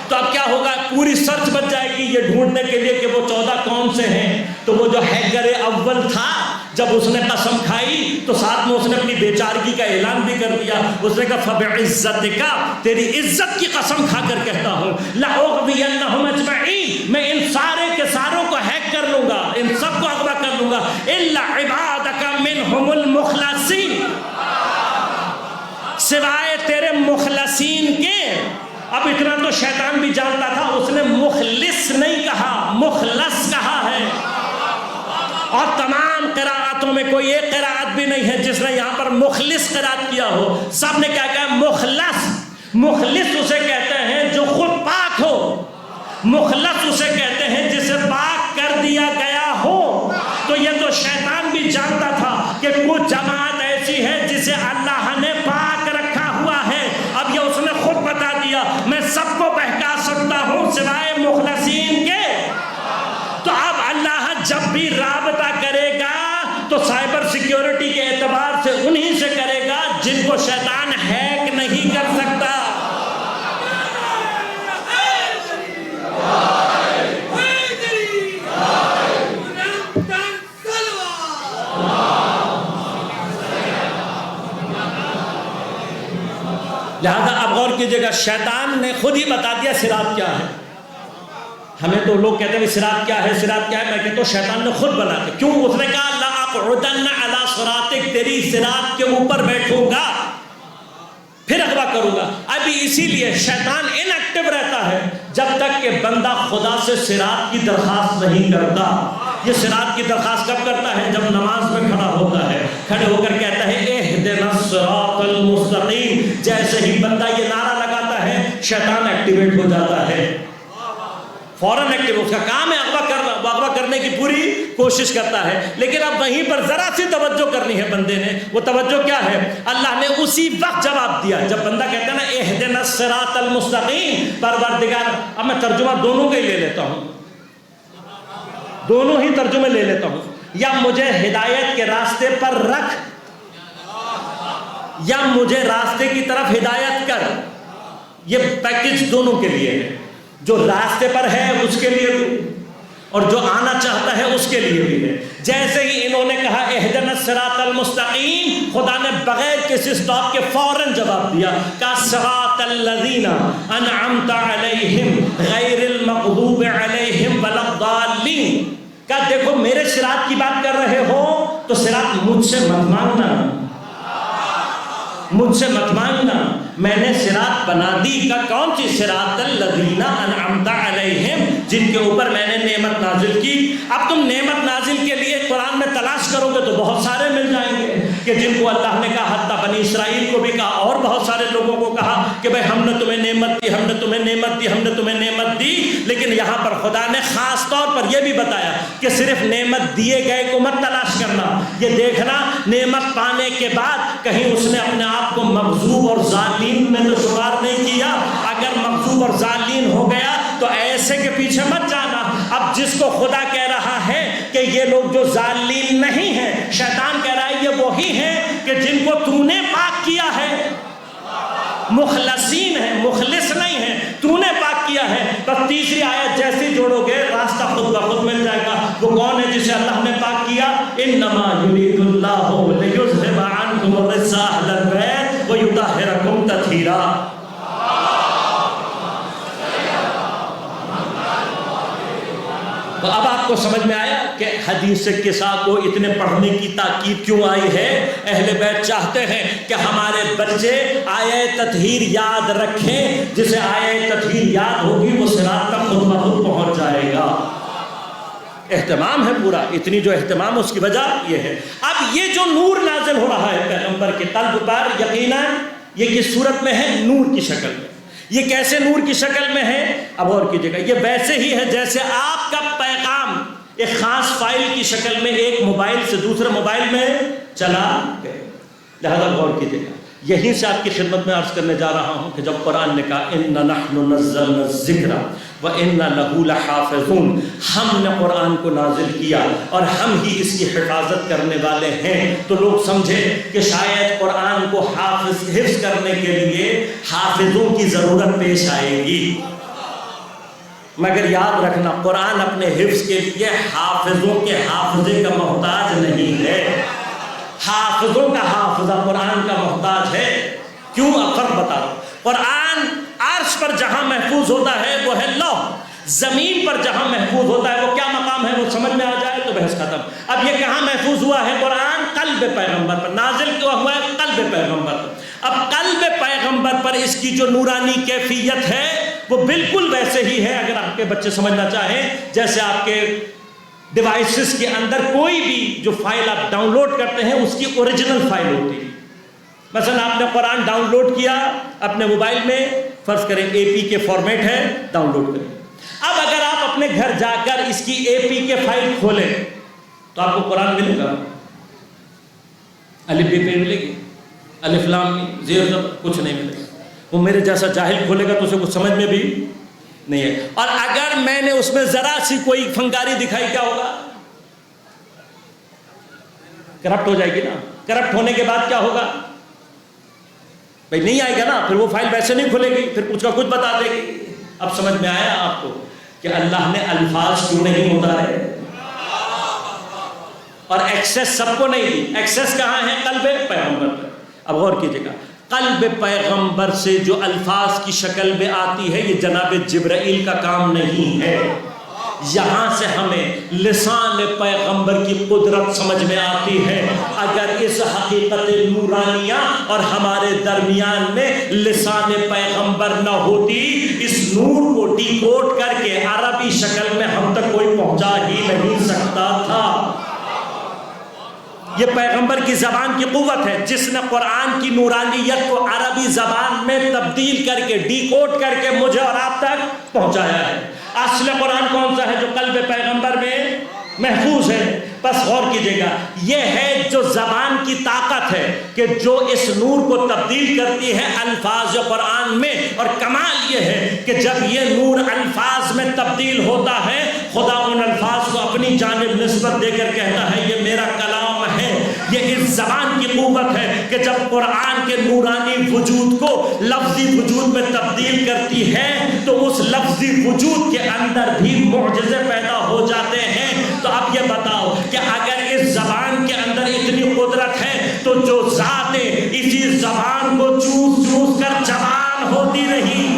تو اب کیا ہوگا, پوری سرچ بچ جائے گی یہ ڈھونڈنے کے لیے کہ وہ 14 کون سے ہیں. تو وہ جو ہیکر اول تھا جب اس نے قسم کھائی تو ساتھ میں اس نے اپنی بیچارگی کا اعلان بھی کر دیا. اس نے کہا فَبِعِزَّتِكَ تیری عزت کی قسم کھا کر کہتا ہوں لَأُغْوِيَنَّهُمْ أَجْمَعِينَ میں ان سارے کے ساروں کو ہیک کر لوں گا, ان سب کو اغوا کر لوں گا إِلَّا عِبَادَكَ مِنْهُمُ الْمُخْلَصِينَ سوائے تیرے مخلصین کے. اب اتنا تو شیطان بھی جانتا تھا, اس نے مخلص نہیں کہا مخلص کہا ہے. اور تمام قراءتوں میں کوئی ایک قراءت بھی نہیں ہے جس نے یہاں پر مخلص قراءت کیا ہو. سب نے کیا کہا مخلص. مخلص اسے کہتے ہیں جو خود پاک ہو, مخلص اسے کہتے ہیں جسے پاک کر دیا گیا ہو. تو یہ تو شیطان بھی جانتا تھا کہ کچھ جماعت ایسی ہے جسے اللہ نے پاک رکھا ہوا ہے. اب یہ اس نے خود بتا دیا میں سب کو بہکا سکتا ہوں سوائے مخلصین کے. تو اب اللہ جب بھی رابطہ کرے گا تو سائبر سیکیورٹی کے اعتبار سے انہی سے کرے گا جن کو شیطان ہیک نہیں کر سکتا. لہذا اب غور کیجئے گا, شیطان نے خود ہی بتا دیا صراط کیا ہے. ہمیں تو لوگ کہتے ہیں صراط کیا ہے صراط کیا ہے, میں کہتا ہوں شیطان نے خود بنا دیا. کیوں؟ اس نے کہا لَأَقْعُدَنَّ عَلَىٰ صِرَاطِكَ تیری صراط کے اوپر بیٹھوں گا پھر اغوا کروں گا. ابھی اسی لیے شیطان ان ایکٹیو رہتا ہے جب تک کہ بندہ خدا سے صراط کی درخواست نہیں کرتا. یہ صراط کی درخواست کب کرتا ہے؟ جب نماز میں کھڑا ہوتا ہے, کھڑے ہو کر کہتا ہے اہدنا الصراط المستقیم. جیسے ہی بندہ یہ نعرہ لگاتا ہے شیطان ایکٹیویٹ ہو جاتا ہے, فوراً ایکٹیو. اس کا کام ہے اغوا کرنا, وہ اغوا کرنے کی پوری کوشش کرتا ہے. لیکن اب وہیں پر ذرا سی توجہ کرنی ہے بندے نے. وہ توجہ کیا ہے؟ اللہ نے اسی وقت جواب دیا جب بندہ کہتا ہے نا اہدنا الصراط المستقیم. پروردگار, اب میں ترجمہ دونوں کا ہی لے لیتا ہوں, دونوں ہی ترجمے لے لیتا ہوں. یا مجھے ہدایت کے راستے پر رکھ یا مجھے راستے کی طرف ہدایت کر. یہ پیکج دونوں کے لیے ہے. جو راستے پر ہے اس کے لیے بھی اور جو آنا چاہتا ہے اس کے لیے بھی ہے. جیسے ہی انہوں نے کہا اہدنا الصراط المستقیم, خدا نے بغیر کسی اسٹاپ کے فوراً جواب دیا کہ صراط الذین انعمت علیہم غیر المغضوب علیہم ولا الضالین. کہ دیکھو میرے صراط کی بات کر رہے ہو تو صراط مجھ سے مت مانگنا, مجھ سے مت مانگنا. میں نے صراط بنا دی. کا کون سی؟ صراط الذین انعمت علیہم, جن کے اوپر میں نے نعمت نازل کی. اب تم نعمت نازل کے لیے قرآن میں تلاش کرو گے تو بہت سارے مل جائیں گے کہ جن کو اللہ نے کہا, حتیٰ بنی اسرائیل کو بھی کہا اور بہت سارے لوگوں کو کہا کہ بھئی ہم نے تمہیں نعمت دی, ہم نے تمہیں نعمت دی, ہم نے تمہیں نعمت دی. لیکن یہاں پر خدا نے خاص طور پر یہ بھی بتایا کہ صرف نعمت دیے گئے کو مت تلاش کرنا, یہ دیکھنا نعمت پانے کے بعد کہیں اس نے اپنے آپ کو مغضوب اور ظالم میں تو شمار نہیں کیا. اگر مغضوب اور ظالم ہو گیا تو ایسے کے پیچھے مت جانا. اب جس کو خدا کہہ رہا ہے کہ یہ لوگ جو ظالم نہیں ہیں, شیطان کہہ رہا ہے یہ وہی ہیں کہ جن کو تو نے پاک کیا ہے, مخلصین ہیں, مخلص نہیں ہیں, تو نے پاک کیا ہے. بس تیسری آیت جیسی جوڑو گے راستہ خود بخود مل جائے گا. وہ کون ہے جسے اللہ نے پاک کیا؟ انما یرید اللہ لیذھب عنکم الرجس اہل البیت ویطہرکم تطہیرا. تو اب آپ کو سمجھ میں آیا کہ حدیث قصہ کو اتنے پڑھنے کی تاکید کیوں آئی ہے؟ اہل بیت چاہتے ہیں کہ ہمارے بچے آیہ تطہیر یاد رکھیں، جسے آیہ تطہیر یاد ہوگی وہ صراط تک خود بخود پہنچ جائے گا۔ اہتمام ہے پورا، اتنی جو اہتمام اس کی وجہ یہ ہے۔ اب یہ جو نور نازل ہو رہا ہے پیغمبر کے قلب پر، یقیناً یہ کس صورت میں ہے؟ نور کی شکل میں۔ یہ کیسے نور کی شکل میں ہے؟ اب غور کیجیے گا، یہ ویسے ہی ہے جیسے آپ کا پیغام ایک خاص فائل کی شکل میں ایک موبائل سے دوسرے موبائل میں چلا گئے۔ لہذا غور کیجیے گا، یہیں سے آپ کی خدمت میں عرض کرنے جا رہا ہوں کہ جب قرآن نے کہا اِنَّا نَحْنُ نَزَّلْنَا الذِّكْرَ وَإِنَّا لَهُ لَحَافِظُونَ، ہم نے قرآن کو نازل کیا اور ہم ہی اس کی حفاظت کرنے والے ہیں، تو لوگ سمجھے کہ شاید قرآن کو حفظ کرنے کے لیے حافظوں کی ضرورت پیش آئے گی، مگر یاد رکھنا قرآن اپنے حفظ کے لیے حافظوں کے حافظے کا محتاج نہیں ہے، حافظوں کا حافظہ قرآن کا محتاج ہے۔ کیوں؟ فرق بتا رہا ہوں۔ قرآن عرش پر جہاں محفوظ ہوتا ہے وہ ہے لوح، زمین پر جہاں محفوظ ہوتا ہے وہ کیا مقام ہے؟ وہ سمجھ میں آ جائے تو بحث ختم۔ اب یہ کہاں محفوظ ہوا ہے قرآن؟ قلب پیغمبر پر نازل کیا ہوا ہے، قلب پیغمبر پر۔ اب قلب پیغمبر پر اس کی جو نورانی کیفیت ہے وہ بالکل ویسے ہی ہے، اگر آپ کے بچے سمجھنا چاہیں، جیسے آپ کے ڈیوائسز کے اندر کوئی بھی جو فائل آپ ڈاؤن لوڈ کرتے ہیں اس کی اوریجنل فائل ہوتی ہے۔ مثلا آپ نے قرآن ڈاؤن لوڈ کیا اپنے موبائل میں، فرض کریں AP کے فارمیٹ ہے، ڈاؤن لوڈ کریں۔ اب اگر آپ اپنے گھر جا کر اس کی AP کے فائل کھولیں تو آپ کو قرآن ملے گا؟ الف ب پہ ملے گی؟ الف لام میم زیر زبر کچھ نہیں ملے گا۔ وہ میرے جیسا جاہل کھولے گا تو اسے کچھ سمجھ میں بھی نہیں ہے۔ اور اگر میں نے اس میں ذرا سی کوئی فنکاری دکھائی کیا ہوگا؟ کرپٹ ہو جائے گی نا۔ کرپٹ ہونے کے بعد کیا ہوگا؟ بھائی نہیں آئے گا نا، پھر وہ فائل ویسے نہیں کھلے گی، پھر کچھ کا کچھ بتا دے گی۔ اب سمجھ میں آیا آپ کو کہ اللہ نے الفاظ کیوں نہیں اتارے اور ایکسیس سب کو نہیں دی؟ ایکسیس کہاں ہے؟ قلب پیغمبر پر۔ اب غور کیجیے گا، قلب پیغمبر سے جو الفاظ کی شکل میں آتی ہے یہ جناب جبرائیل کا کام نہیں ہے۔ یہاں سے ہمیں لسان پیغمبر کی قدرت سمجھ میں آتی ہے۔ اگر اس حقیقت نورانیہ اور ہمارے درمیان میں لسان پیغمبر نہ ہوتی، اس نور کو ڈی کوڈ کر کے عربی شکل میں ہم تک کوئی پہنچا ہی نہیں سکتا تھا۔ یہ پیغمبر کی زبان کی قوت ہے، جس نے قرآن کی نورانیت کو عربی زبان میں تبدیل کر کے ڈی کوڈ کر کے مجھے اور آپ تک پہنچایا ہے۔ اصل قرآن کون سا ہے؟ جو قلب پیغمبر میں محفوظ ہے۔ بس غور کیجیے گا، یہ ہے جو زبان کی طاقت ہے کہ جو اس نور کو تبدیل کرتی ہے الفاظ قرآن میں۔ اور کمال یہ ہے کہ جب یہ نور الفاظ میں تبدیل ہوتا ہے، خدا ان الفاظ کو اپنی جانب نسبت دے کر کہتا ہے یہ میرا کلام ہے۔ یہ اس زبان کی قوت ہے کہ جب قرآن کے نورانی وجود کو لفظی وجود میں تبدیل کرتی ہے تو اس لفظی وجود کے اندر بھی معجزے پیدا ہو جاتے ہیں۔ تو اب یہ بتاؤ کہ اگر اس زبان کے اندر اتنی قدرت ہے تو جو ذاتیں اسی زبان کو چوس چوس کر زبان ہوتی رہی،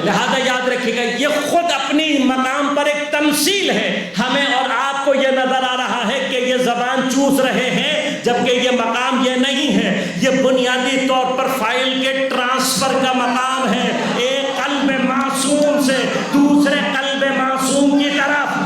لہذا یاد رکھیے گا یہ خود اپنی مقام پر ایک تمثیل ہے۔ ہمیں اور آپ کو یہ نظر آ رہا ہے کہ یہ زبان چوس رہے ہیں، جبکہ یہ مقام یہ نہیں ہے۔ یہ بنیادی طور پر فائل کے ٹرانسفر کا مقام ہے، ایک قلب معصوم سے دوسرے قلب معصوم کی طرف۔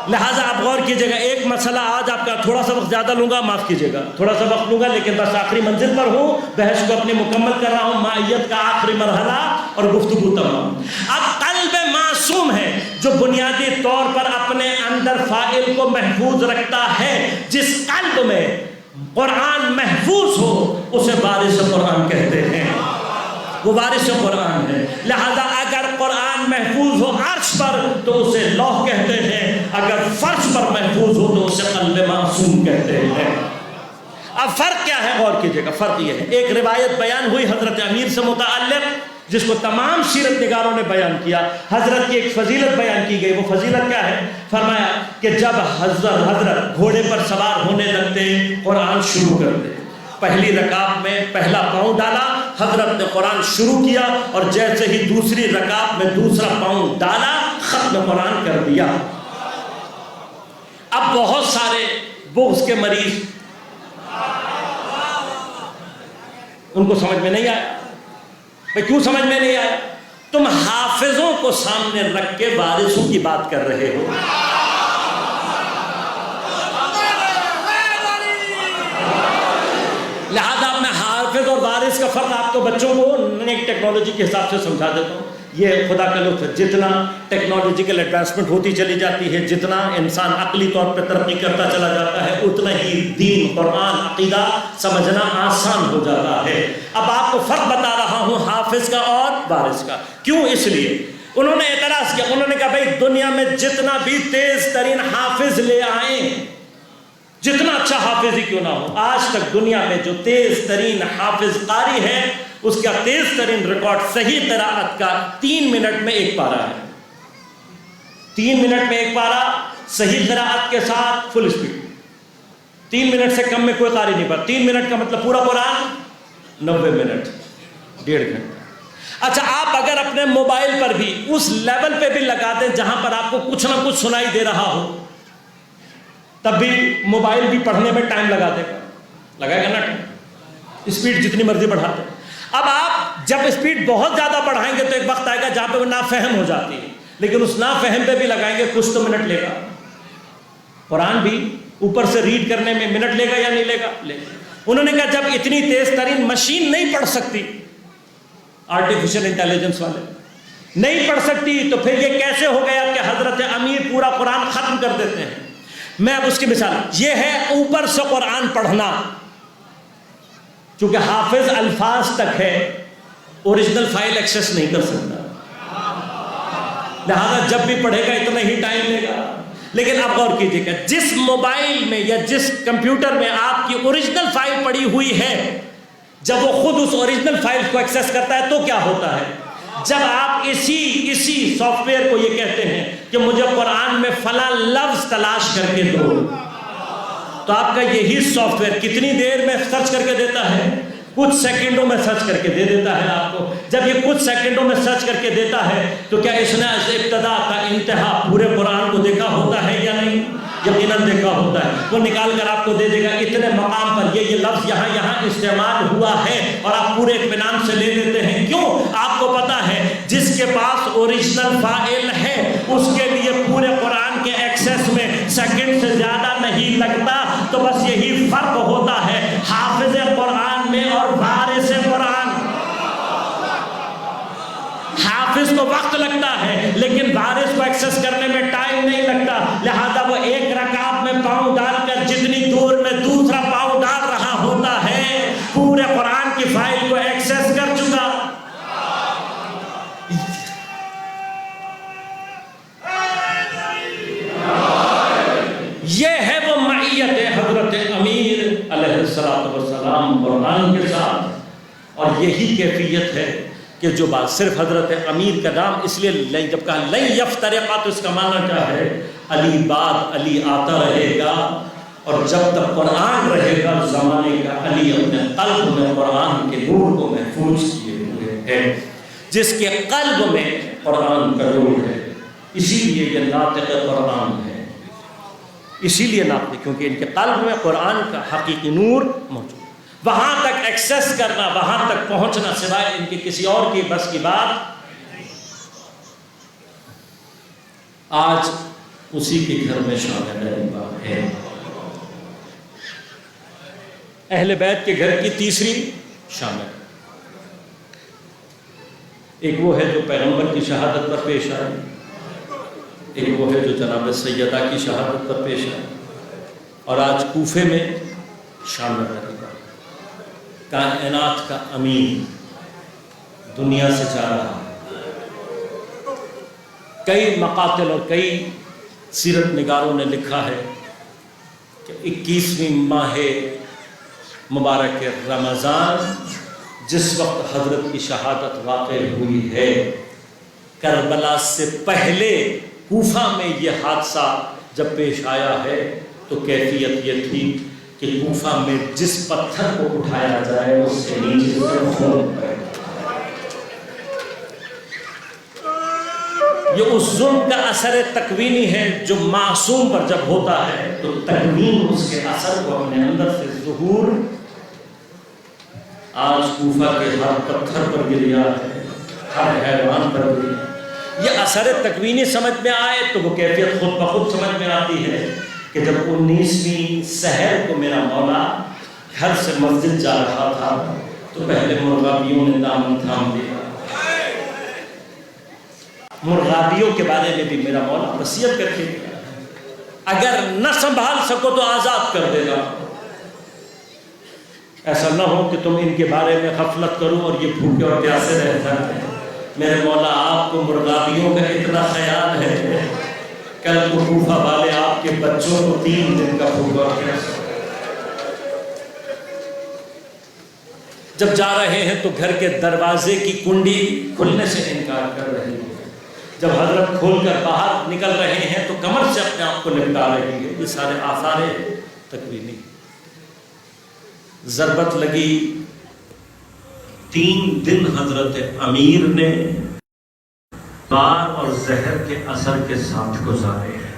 لہٰذا آپ غور کیجئے گا، ایک مسئلہ آج آپ کا تھوڑا سا وقت زیادہ لوں گا، معاف کیجئے گا، تھوڑا سا وقت لوں گا، لیکن بس آخری منزل پر ہوں، بحث کو اپنی مکمل کر رہا ہوں، مائیت کا آخری مرحلہ اور گفتگو تمام۔ اب قلب معصوم ہے جو بنیادی طور پر اپنے اندر فائل کو محفوظ رکھتا ہے۔ جس قلب میں قرآن محفوظ ہو اسے وارث قرآن کہتے ہیں، وہ وارث قرآن ہے۔ لہذا اگر قرآن محفوظ ہو عرش پر تو اسے لوح کہتے ہیں، اگر فرش پر محفوظ ہو تو اسے قلب معصوم کہتے ہیں۔ اب فرق کیا ہے؟ غور کیجئے گا، فرق یہ ہے، ایک روایت بیان ہوئی حضرت امیر سے متعلق جس کو تمام سیرت نگاروں نے بیان کیا، حضرت کی ایک فضیلت بیان کی گئی۔ وہ فضیلت کیا ہے؟ فرمایا کہ جب حضرت گھوڑے پر سوار ہونے لگتے قرآن شروع کرتے، پہلی رکعت میں پہلا پاؤں ڈالا، حضرت نے قرآن شروع کیا اور جیسے ہی دوسری رکعت میں دوسرا پاؤں ڈالا ختم قرآن کر دیا۔ اب بہت سارے بغض کے مریض، ان کو سمجھ میں نہیں آیا۔ بھئی کیوں سمجھ میں نہیں آیا؟ تم حافظوں کو سامنے رکھ کے وارثوں کی بات کر رہے ہو۔ لہذا میں حافظ اور وارث کا فرق آپ کو بچوں کو نئی ٹیکنالوجی کے حساب سے سمجھا دیتا ہوں۔ یہ خدا کا لطف ہے، جتنا ٹیکنالوجیکل ایڈوانسمنٹ ہوتی چلی جاتی ہے، جتنا انسان عقلی طور پہ ترقی کرتا چلا جاتا ہے، اتنا ہی دین، قرآن، عقیدہ سمجھنا آسان ہو جاتا ہے۔ اب آپ کو فرق بتا رہا ہوں حافظ کا اور وارث کا۔ کیوں؟ اس لیے انہوں نے اعتراض کیا، انہوں نے کہا بھائی دنیا میں جتنا بھی تیز ترین حافظ لے آئیں، جتنا اچھا حافظ ہی کیوں نہ ہو، آج تک دنیا میں جو تیز ترین حافظ قاری ہے اس کا تیز ترین ریکارڈ صحیح قراءت کا 3 منٹ میں ایک پارہ ہے۔ 3 منٹ میں ایک پارہ صحیح قراءت کے ساتھ فل اسپیڈ۔ 3 منٹ سے کم میں کوئی قاری نہیں پڑھا۔ 3 منٹ کا مطلب پورا قرآن 90 منٹ، 1.5 گھنٹہ۔ اچھا آپ اگر اپنے موبائل پر بھی اس لیول پہ بھی لگا دیں جہاں پر آپ کو کچھ نہ کچھ سنائی دے رہا ہو، تب بھی موبائل بھی پڑھنے میں ٹائم لگا دے گا، لگائے گا نا ٹائم، اسپیڈ جتنی مرضی بڑھا دیں۔ اب آپ جب اسپیڈ بہت زیادہ بڑھائیں گے تو ایک وقت آئے گا جہاں پہ وہ نافہم ہو جاتی ہے، لیکن اس نافہم پہ بھی لگائیں گے کچھ تو منٹ لے گا۔ قرآن بھی اوپر سے ریڈ کرنے میں منٹ لے گا یا نہیں لے گا؟ لے گا۔ انہوں نے کہا جب اتنی تیز ترین مشین نہیں پڑھ سکتی، آرٹیفیشل انٹیلیجنس والے نہیں پڑھ سکتی، تو پھر یہ کیسے ہو گیا کہ حضرت امیر پورا قرآن ختم کر دیتے ہیں؟ میں اب اس کی مثال، یہ ہے اوپر سے قرآن پڑھنا، چونکہ حافظ الفاظ تک ہے، اوریجنل فائل ایکسس نہیں کر سکتا، لہذا جب بھی پڑھے گا اتنا ہی ٹائم لے گا۔ لیکن آپ غور کیجیے گا جس موبائل میں یا جس کمپیوٹر میں آپ کی اوریجنل فائل پڑی ہوئی ہے، جب وہ خود اس اوریجنل فائل کو ایکسس کرتا ہے تو کیا ہوتا ہے؟ جب آپ اسی سافٹ ویئر کو یہ کہتے ہیں کہ مجھے قرآن میں فلاں لفظ تلاش کر کے دو، تو آپ کا یہی سافٹ ویئر کتنی دیر میں سرچ کر کے دیتا ہے؟ کچھ سیکنڈوں میں سرچ کر کے دے دیتا ہے آپ کو۔ جب یہ کچھ سیکنڈوں میں سرچ کر کے دیتا ہے تو کیا اس نے ابتدا کا انتہا پورے قرآن کو دیکھا ہوتا ہے یا نہیں؟ یقیناً دیکھا ہوتا ہے۔ وہ نکال کر آپ کو دے دے گا اتنے مقام پر یہ لفظ یہاں استعمال ہوا ہے، اور آپ پورے اطمینان سے لے لیتے ہیں۔ کیوں؟ آپ کو پتا ہے جس کے پاس اوریجنل فائل ہے اس کے لیے پورے قرآن کے ایکسس میں سیکنڈ سے زیادہ نہیں لگتا۔ تو بس یہی فرق ہوتا ہے حافظ قرآن میں اور وارث قرآن۔ حافظ کو وقت لگتا ہے لیکن وارث کو ایکسس کرنے میں ٹائم نہیں لگتا، لہذا وہ ایک رکعت میں پاؤں ڈال کر جتنی دور میں دوسرا پاؤں ڈال رہا ہوتا ہے پورے قرآن کی فائل کو ایکسس کر چکا۔ یہ ہے وہ معیت حضرت امیر علیہ السلام قرآن کے ساتھ، اور یہی کیفیت ہے کہ جو بات صرف حضرت امیر کا نام اس لیے جب کہا لن یفترقا تو اس کا معنی کیا ہے؟ علی بعد علی آتا رہے گا، اور جب تک قرآن رہے گا زمانے کا علی اپنے قلب میں قرآن کے نور کو محفوظ کیے ہوئے ہے۔ جس کے قلب میں قرآن کا نور ہے، اسی لیے یہ ناطق قرآن ہے، اسی لیے ناطق، کیونکہ ان کے قلب میں قرآن کا حقیقی نور موجود۔ وہاں تک ایکسس کرنا، وہاں تک پہنچنا سوائے ان کے کسی اور کی بس کی بات۔ آج اسی کے گھر میں شام غریبہ ہے، اہل بیت کے گھر کی تیسری شام ہے۔ ایک وہ ہے جو پیغمبر کی شہادت پر پیش آئی، ایک وہ ہے جو جناب سیدہ کی شہادت پر پیش آئی، اور آج کوفے میں شام غریبہ، کائنات کا امین دنیا سے جا رہا ہے۔ کئی مقاتل اور کئی سیرت نگاروں نے لکھا ہے کہ 21ویں ماہ مبارک رمضان جس وقت حضرت کی شہادت واقع ہوئی ہے، کربلا سے پہلے کوفہ میں یہ حادثہ جب پیش آیا ہے تو کیفیت یہ تھی کہ کوفہ میں جس پتھر کو اٹھایا جائے اس کے نیچے سے خون بیٹھا۔ یہ اس ظلم کا اثر تکوینی ہے جو معصوم پر جب ہوتا ہے تو تکوین اس کے اثر کو اپنے اندر سے ظہور آج کوفہ کے ہر پتھر پر گریا ہے، ہر حیوان پر گریا۔ یہ اثر تکوینی سمجھ میں آئے تو وہ کیفیت خود بخود سمجھ میں آتی ہے کہ جب 19ویں سحر کو میرا مولا گھر سے مسجد جا رہا تھا تو پہلے مرغابیوں نے دامن تھام دیا۔ مرغابیوں کے بارے میں بھی میرا مولا وصیت کر کے گیا، اگر نہ سنبھال سکو تو آزاد کر دینا، ایسا نہ ہو کہ تم ان کے بارے میں غفلت کرو اور یہ بھوکے اور پیاسے رہ جائیں۔ میرے مولا آپ کو مرغابیوں کا اتنا خیال ہے، کل کو کوفہ والے آپ کے بچوں کو 3 دن کا بھوکا اور پیاسا۔ جب جا رہے ہیں تو گھر کے دروازے کی کنڈی کھلنے سے انکار کر رہی ہے، جب حضرت کھول کر باہر نکل رہے ہیں تو کمر سے اپنے آپ کو لپٹا رہی ہے۔ یہ سارے آثار تکوینی۔ ضربت لگی، 3 دن حضرت امیر نے بار اور زہر کے اثر کے ساتھ گزارے ہیں،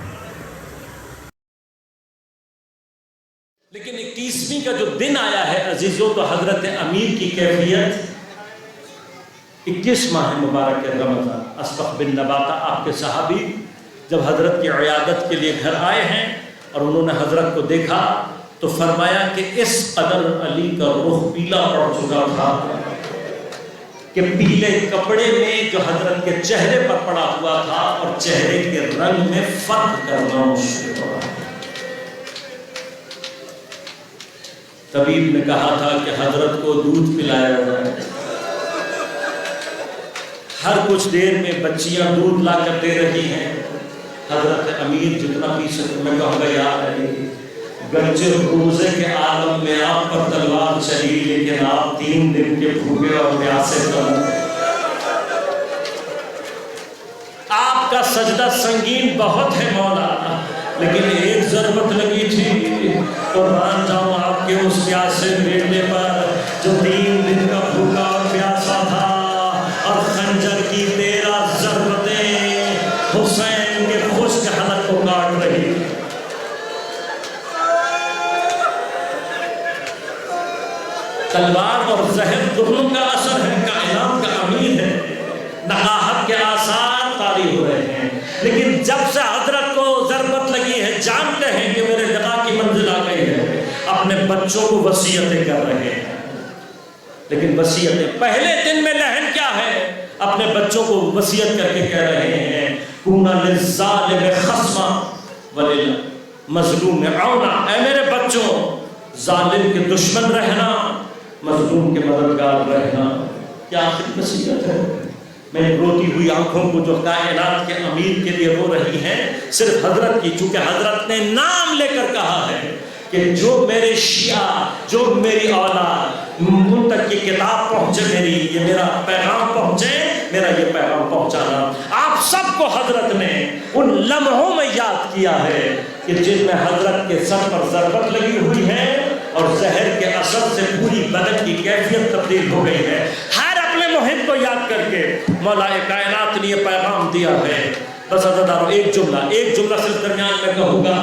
لیکن 21ویں کا جو دن آیا ہے عزیزوں تو حضرت امیر کی کیفیت 21 ماہ مبارک رمضان، اسبق بن نباتہ آپ کے صحابی جب حضرت کی عیادت کے لیے گھر آئے ہیں اور انہوں نے حضرت کو دیکھا تو فرمایا کہ اس قدر علی کا رخ پیلا پڑ چکا تھا کہ پیلے کپڑے میں جو حضرت کے چہرے پر پڑا ہوا تھا اور چہرے کے رنگ میں فرق کرنا مشکل ہو رہا۔ طبیب نے کہا تھا کہ حضرت کو دودھ پلایا جائے، ہر کچھ دیر میں بچیاں دودھ لا کر دے رہی ہیں، حضرت امیر جتنا پی سکتے، میں کہوں گا یار علی گرچہ روزے کے عالم میں آپ پر تلوار چلی لیکن آپ 3 دن کے بھوکے اور پیاسے پر، آپ کا سجدہ سنگین بہت ہے مولا، لیکن ایک ضربت لگی تھی قربان جاؤں آپ کے اس پیاسے بیٹے پر جو 3 دن کا بھوکا اور پیاسا تھا، اور خنجر کی 13 ضربتیں حسین کے خشک حلق کو کاٹ رہی۔ تلوار اور زہر دونوں کا اثر ہے، کائنات کا امیر ہے، نقاہت کے آثار طاری ہو رہے ہیں، لیکن جب سے حضرت کو ضربت لگی ہے جانتے ہیں کہ میرے لقاء کی منزل آ گئی ہے، اپنے بچوں کو وصیتیں کر رہے ہیں، لیکن وصیتیں پہلے دن میں لہن کیا ہے، اپنے بچوں کو وصیت کر کے کہہ رہے ہیں کُونَ لِلظَّالِمِ خَصْمًا وَلِلْمَظْلُومِ عَوْنًا، اے میرے بچوں ظالم کے دشمن رہنا، مظلوم کے مددگار رہنا۔ کیا آخری وصیت ہے؟ میں روتی ہوئی آنکھوں کو جو کائنات کے امیر کے لیے رو رہی ہیں صرف حضرت کی، چونکہ حضرت نے نام لے کر کہا ہے کہ جو میرے شیعہ، جو میری اولاد، ان تک یہ کتاب پہنچے، میری یہ میرا پیغام پہنچے، میرا یہ پیغام پہنچانا۔ آپ سب کو حضرت نے ان لمحوں میں یاد کیا ہے کہ جن میں حضرت کے سر پر ضربت لگی ہوئی ہے اور زہر کے اثر سے پوری بدن کی کیفیت تبدیل ہو گئی ہے۔ ہر اپنے محب کو یاد کر کے مولا کائنات نے یہ پیغام دیا ہے۔ بس عزیزانو ایک جملہ صرف درمیان میں کہوں گا،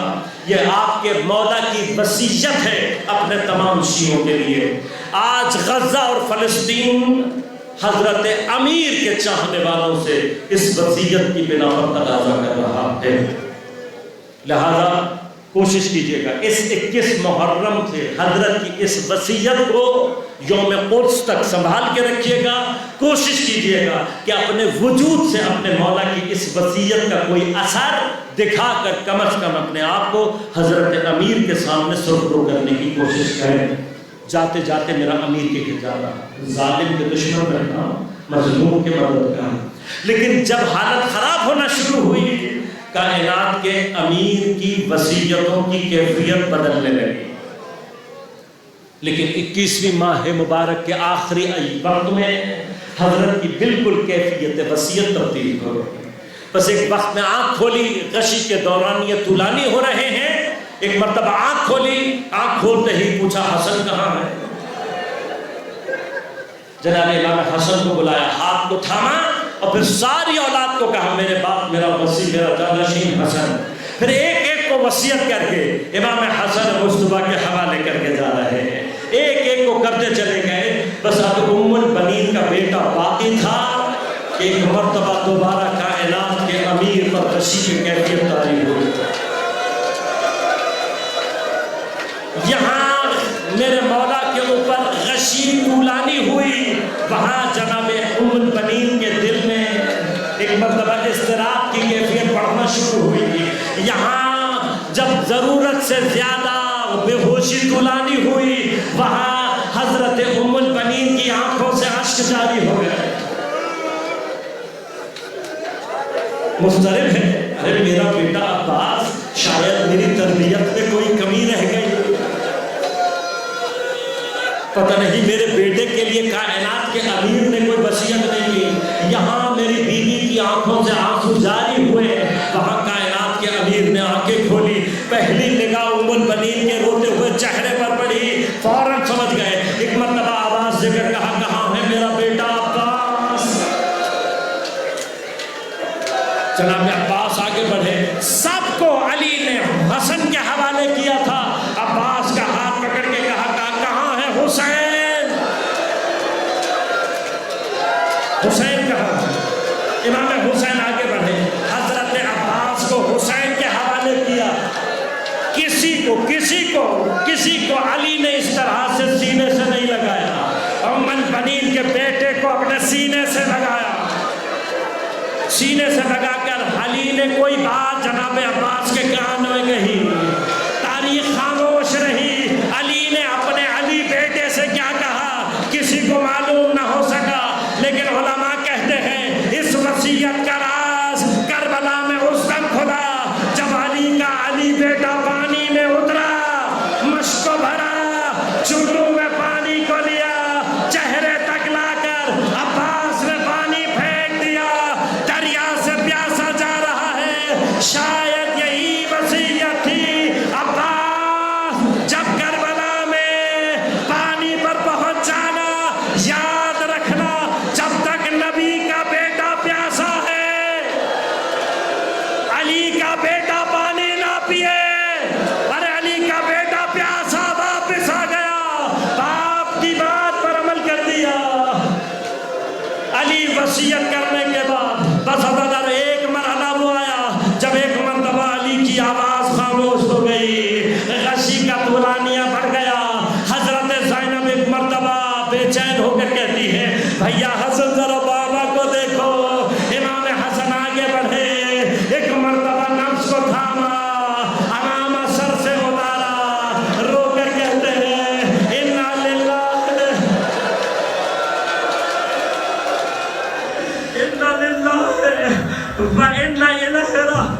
یہ آپ کے مولا کی وصیت ہے اپنے تمام شیعوں کے لیے۔ آج غزہ اور فلسطین حضرت امیر کے چاہنے والوں سے اس وصیت کی بنا پر تقاضا کر رہا ہے، لہذا کوشش کیجئے گا اس 21 محرم سے حضرت کی اس وصیت کو یوم قدس تک سنبھال کے رکھیے گا۔ کوشش کیجئے گا کہ اپنے وجود سے اپنے مولا کی اس وصیت کا کوئی اثر دکھا کر کم از کم اپنے آپ کو حضرت امیر کے سامنے سرخرو کرنے کی کوشش کریں۔ جاتے جاتے میرا امیر کے گھر جانا، ظالم کے دشمن رہنا، مظلوم کے مددگار۔ لیکن جب حالت خراب ہونا شروع ہوئی، کائنات کے امیر کی وصیتوں کی کیفیت بدلنے لگی، لیکن 21ویں ماہ مبارک کے آخری وقت میں حضرت کی بالکل کیفیت وصیت تبدیل ہو گئی۔ بس ایک وقت میں آنکھ کھولی، غشی کے دوران یہ طولانی ہو رہے ہیں، ایک مرتبہ آنکھ کھولی، آنکھ کھولتے ہی پوچھا حسن کہاں ہے؟ جناب امام حسن کو بلایا، ہاتھ کو تھاما اور پھر ساری اولاد کو کہا میرے باپ، میرا وصی، میرا جانشین حسن. پھر ایک ایک کو وصیت کر کے امام حسن مصطفیٰ کے حوالے کر کے جا رہے ہیں. ایک ایک کو کرتے چلے گئے. بس اب ام البنین کا بیٹا باقی تھا. ایک مرتبہ دوبارہ کائنات کے امیر پر غشی کی کیفیت طاری ہوئی. یہاں میرے مولا کے اوپر غشی طولانی ہوئی، وہاں جناب ام البنین کے دل میں ایک مرتبہ اضطراب کی کیفیت بڑھنا شروع ہوئی. یہاں جب ضرورت سے زیادہ بے ہوشی طولانی ہوئی، وہاں حضرت ام البنین کی آنکھوں سے اشک جاری ہو گئے. مضطرب ہے، ارے میرا بیٹا عباس، شاید میری تربیت میں کوئی کمی رہ گئی، پتہ نہیں میرے بیٹے کے لیے کائنات کے امیر نے کوئی وصیت نہیں کی. یہاں میری بیوی کی آنکھوں سے آنسو جاری ہوئے، وہاں کائنات کے امیر نے آنکھیں کھولی. پہلی نگاہ ام البنین کے روتے ہوئے چہرے پر پڑی، فوراً سمجھ گئے. ایک مرتبہ آواز دے کر کہا کہاں ہے میرا بیٹا عباس؟ جناب عباس آگے بڑھے. سب کو علی نے حسن کے حوالے کیا تھا. عباس کا ہاتھ پکڑ کے کہا کہاں ہے حسین؟ حسین کہاں؟ امام حسین آگے بڑھے. حضرت عباس کو حسین کے حوالے کیا. کسی کو علی نے اس طرح سے سینے سے نہیں لگایا. ام البنین کے بیٹے کو اپنے سینے سے لگایا. سینے سے لگا کر علی نے کوئی بات جناب عباس کے کان میں کہی. تاریخ خاموش رہی. علی نے اپنے علی بیٹے سے کیا کہا کسی کو معلوم نہ ہو سکا. لیکن علماء کہتے ہیں اس وصیت کا راز کربلا میں اس دم کھلا جب علی کا علی بیٹا پانی میں اترا، مشک کو بھرا، چلو میں پانی کو لیا، چہرے تک لا کر عباس نے پانی پھینک دیا. دریا سے پیاسا جا رہا ہے، شاید یہی وصیت تھی. عباس جب کربلا میں پانی پر پہنچ جانا، یاد رکھنا جب تک نبی کا بیٹا پیاسا ہے، علی کا بیٹا پانی نہ پیے. ارے علی کا بیٹا پیاسا واپس آ گیا، باپ کی بات پر عمل کر دیا. علی وصیت کرنے کے بعد بس حضرت ایک مرحلہ وہ آیا جب ایک مرتبہ علی کی آواز خاموش ہو گئی، غشی کا طولانیہ بڑھ گیا. حضرت زینب ایک مرتبہ بے چین ہو کر کہتی ہے بھیا حسن ذرا بابا کو دیکھو. امام حسن آگے بڑھے، ایک مرتبہ نفس کو تھاما، امامہ سر سے اتارا، رو کر کہتے ہیں انا للہ وَإِنَّا إِلَيْهِ رَاجِعُونَ.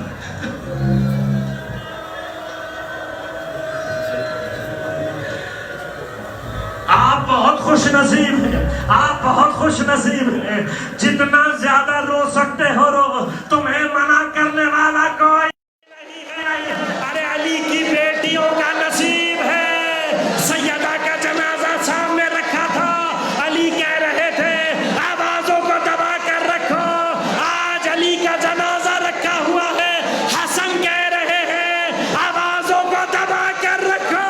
آپ بہت خوش نصیب ہیں، آپ بہت خوش نصیب ہیں. جتنا زیادہ رو سکتے ہو رو، تمہیں منع کرنے والا کوئی نہیں ہے. ارے علی کی بیٹیوں کا نصیب ہے. سیدہ کا جنازہ سامنے رکھا تھا، علی کہہ رہے تھے آوازوں کو دبا کر رکھو. آج علی کا جنازہ رکھا ہوا ہے، حسن کہہ رہے ہیں آوازوں کو دبا کر رکھو.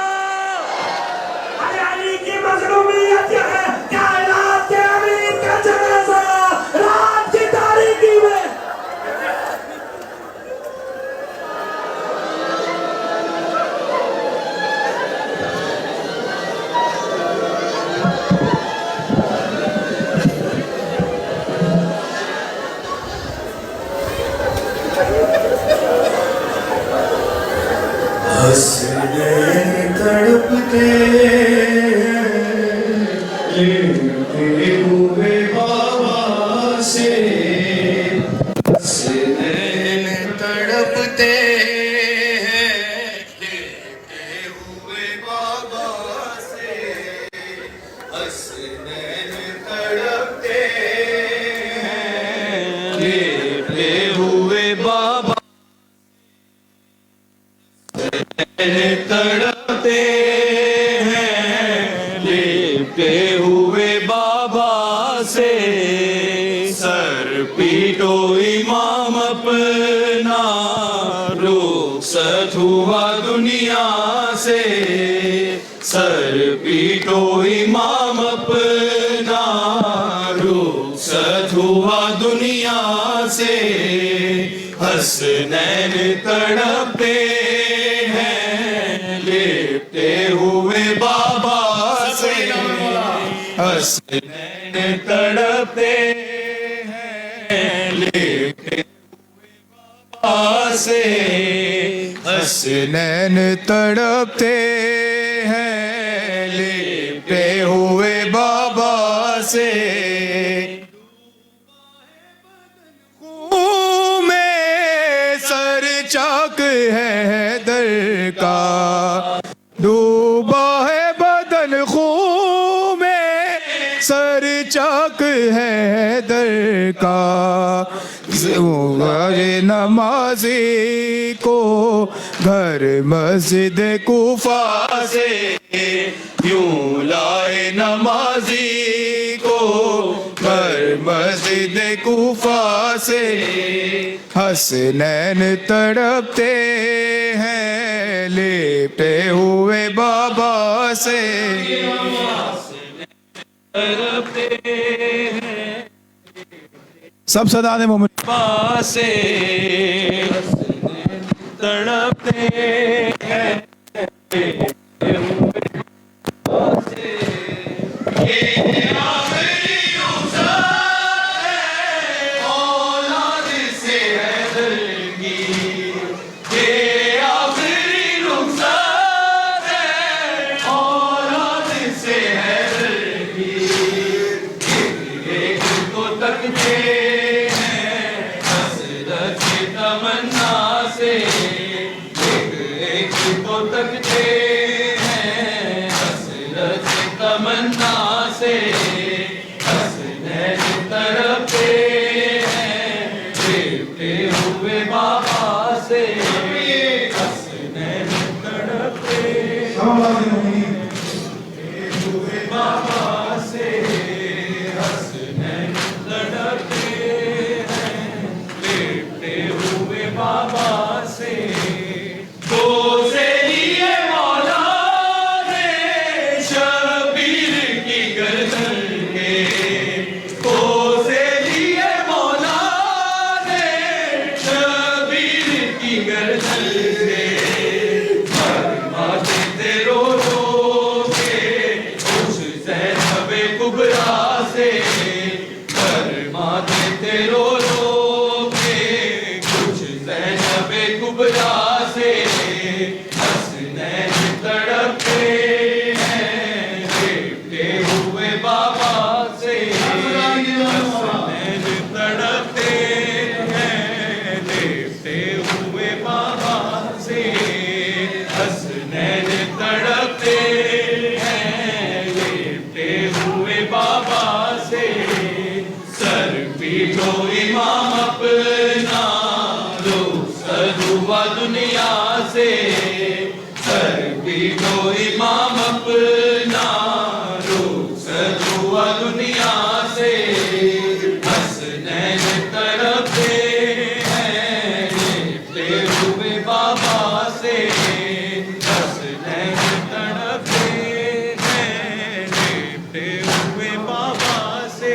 ارے علی کی مظلومیت یہ ہے، کائنات کے امیر کا جنازہ رات کی تاریکی میں. حسنین تڑپتے لیتے ہوئے بابا سے، حسنین تڑپتے لیتے ہوئے بابا سے، حسنین تڑپتے لیتے ہوئے بابا تڑپتے ہیں لیٹے ہوئے بابا سے، سر پیٹو امام اپنا رخصت ہوا دنیا سے، سر پیٹو امام اپنا رخصت ہوا دنیا سے، حسنین تڑپتے ہیں لیٹے ہوئے بابا سے، حسنین تڑپتے ہیں لیٹے ہوئے بابا سے، حسنین تڑپتے ہیں لیٹے ہوئے بابا سے، چاک ہے در کا ڈوبا ہے بدن خون میں، سر چاک ہے در کا، نمازی کو گھر مسجد کوفہ سے یوں لائے، نمازی کو گھر مسجد کوفہ سے، حسنین تڑپتے ہیں لیٹے ہوئے بابا سے، تڑپتے ہیں سب صدا دے مومن بابا سے، تڑپتے ہیں لیٹے ہوئے بابا سے، تمنا سے، حسنین تڑپتے ہیں لیٹے ہوئے بابا سے، حسنین تڑپتے ہیں ہوئے بابا سے، حسنین تڑپتے ہیں لیٹے ہوئے بابا سے، امام اپنا رخصت ہوا دنیا سے، سر پیٹو امام اپنا رخصت ہوا دنیا سے، حسنین تڑپتے ہیں لیٹے ہوئے بابا سے، حسنین تڑپتے ہیں لیٹے ہوئے بابا سے،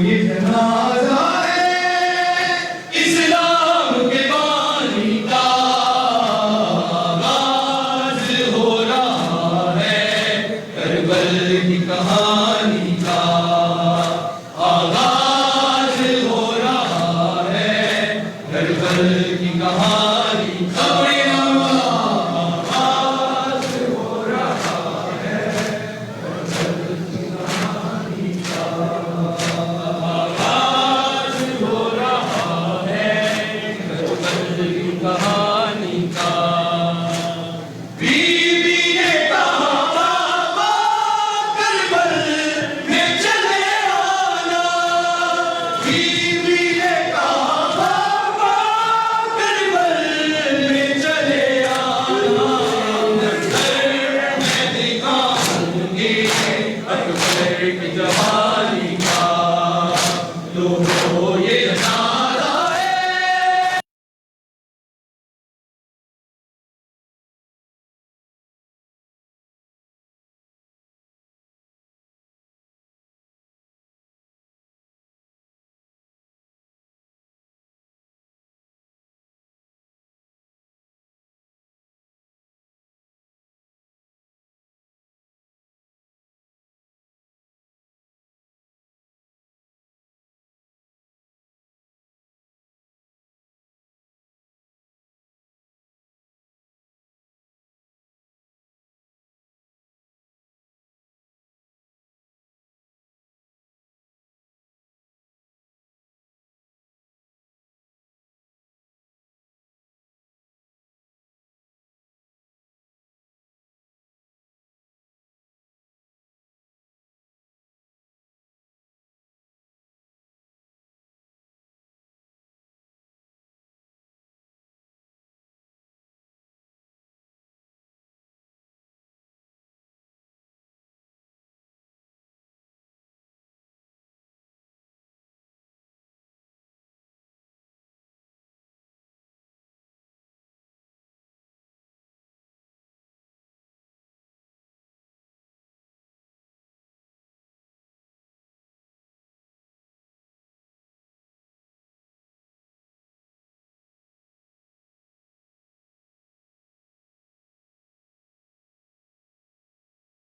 یہ جنازہ ہے اسلام کے بانی کا آغاز ہو رہا ہے کربل کی کہانی کا آغاز ہو رہا ہے کربل کی کہانی کا کہانی کا بیوی نے کہا بابا کربل میں چلے آنا بیوی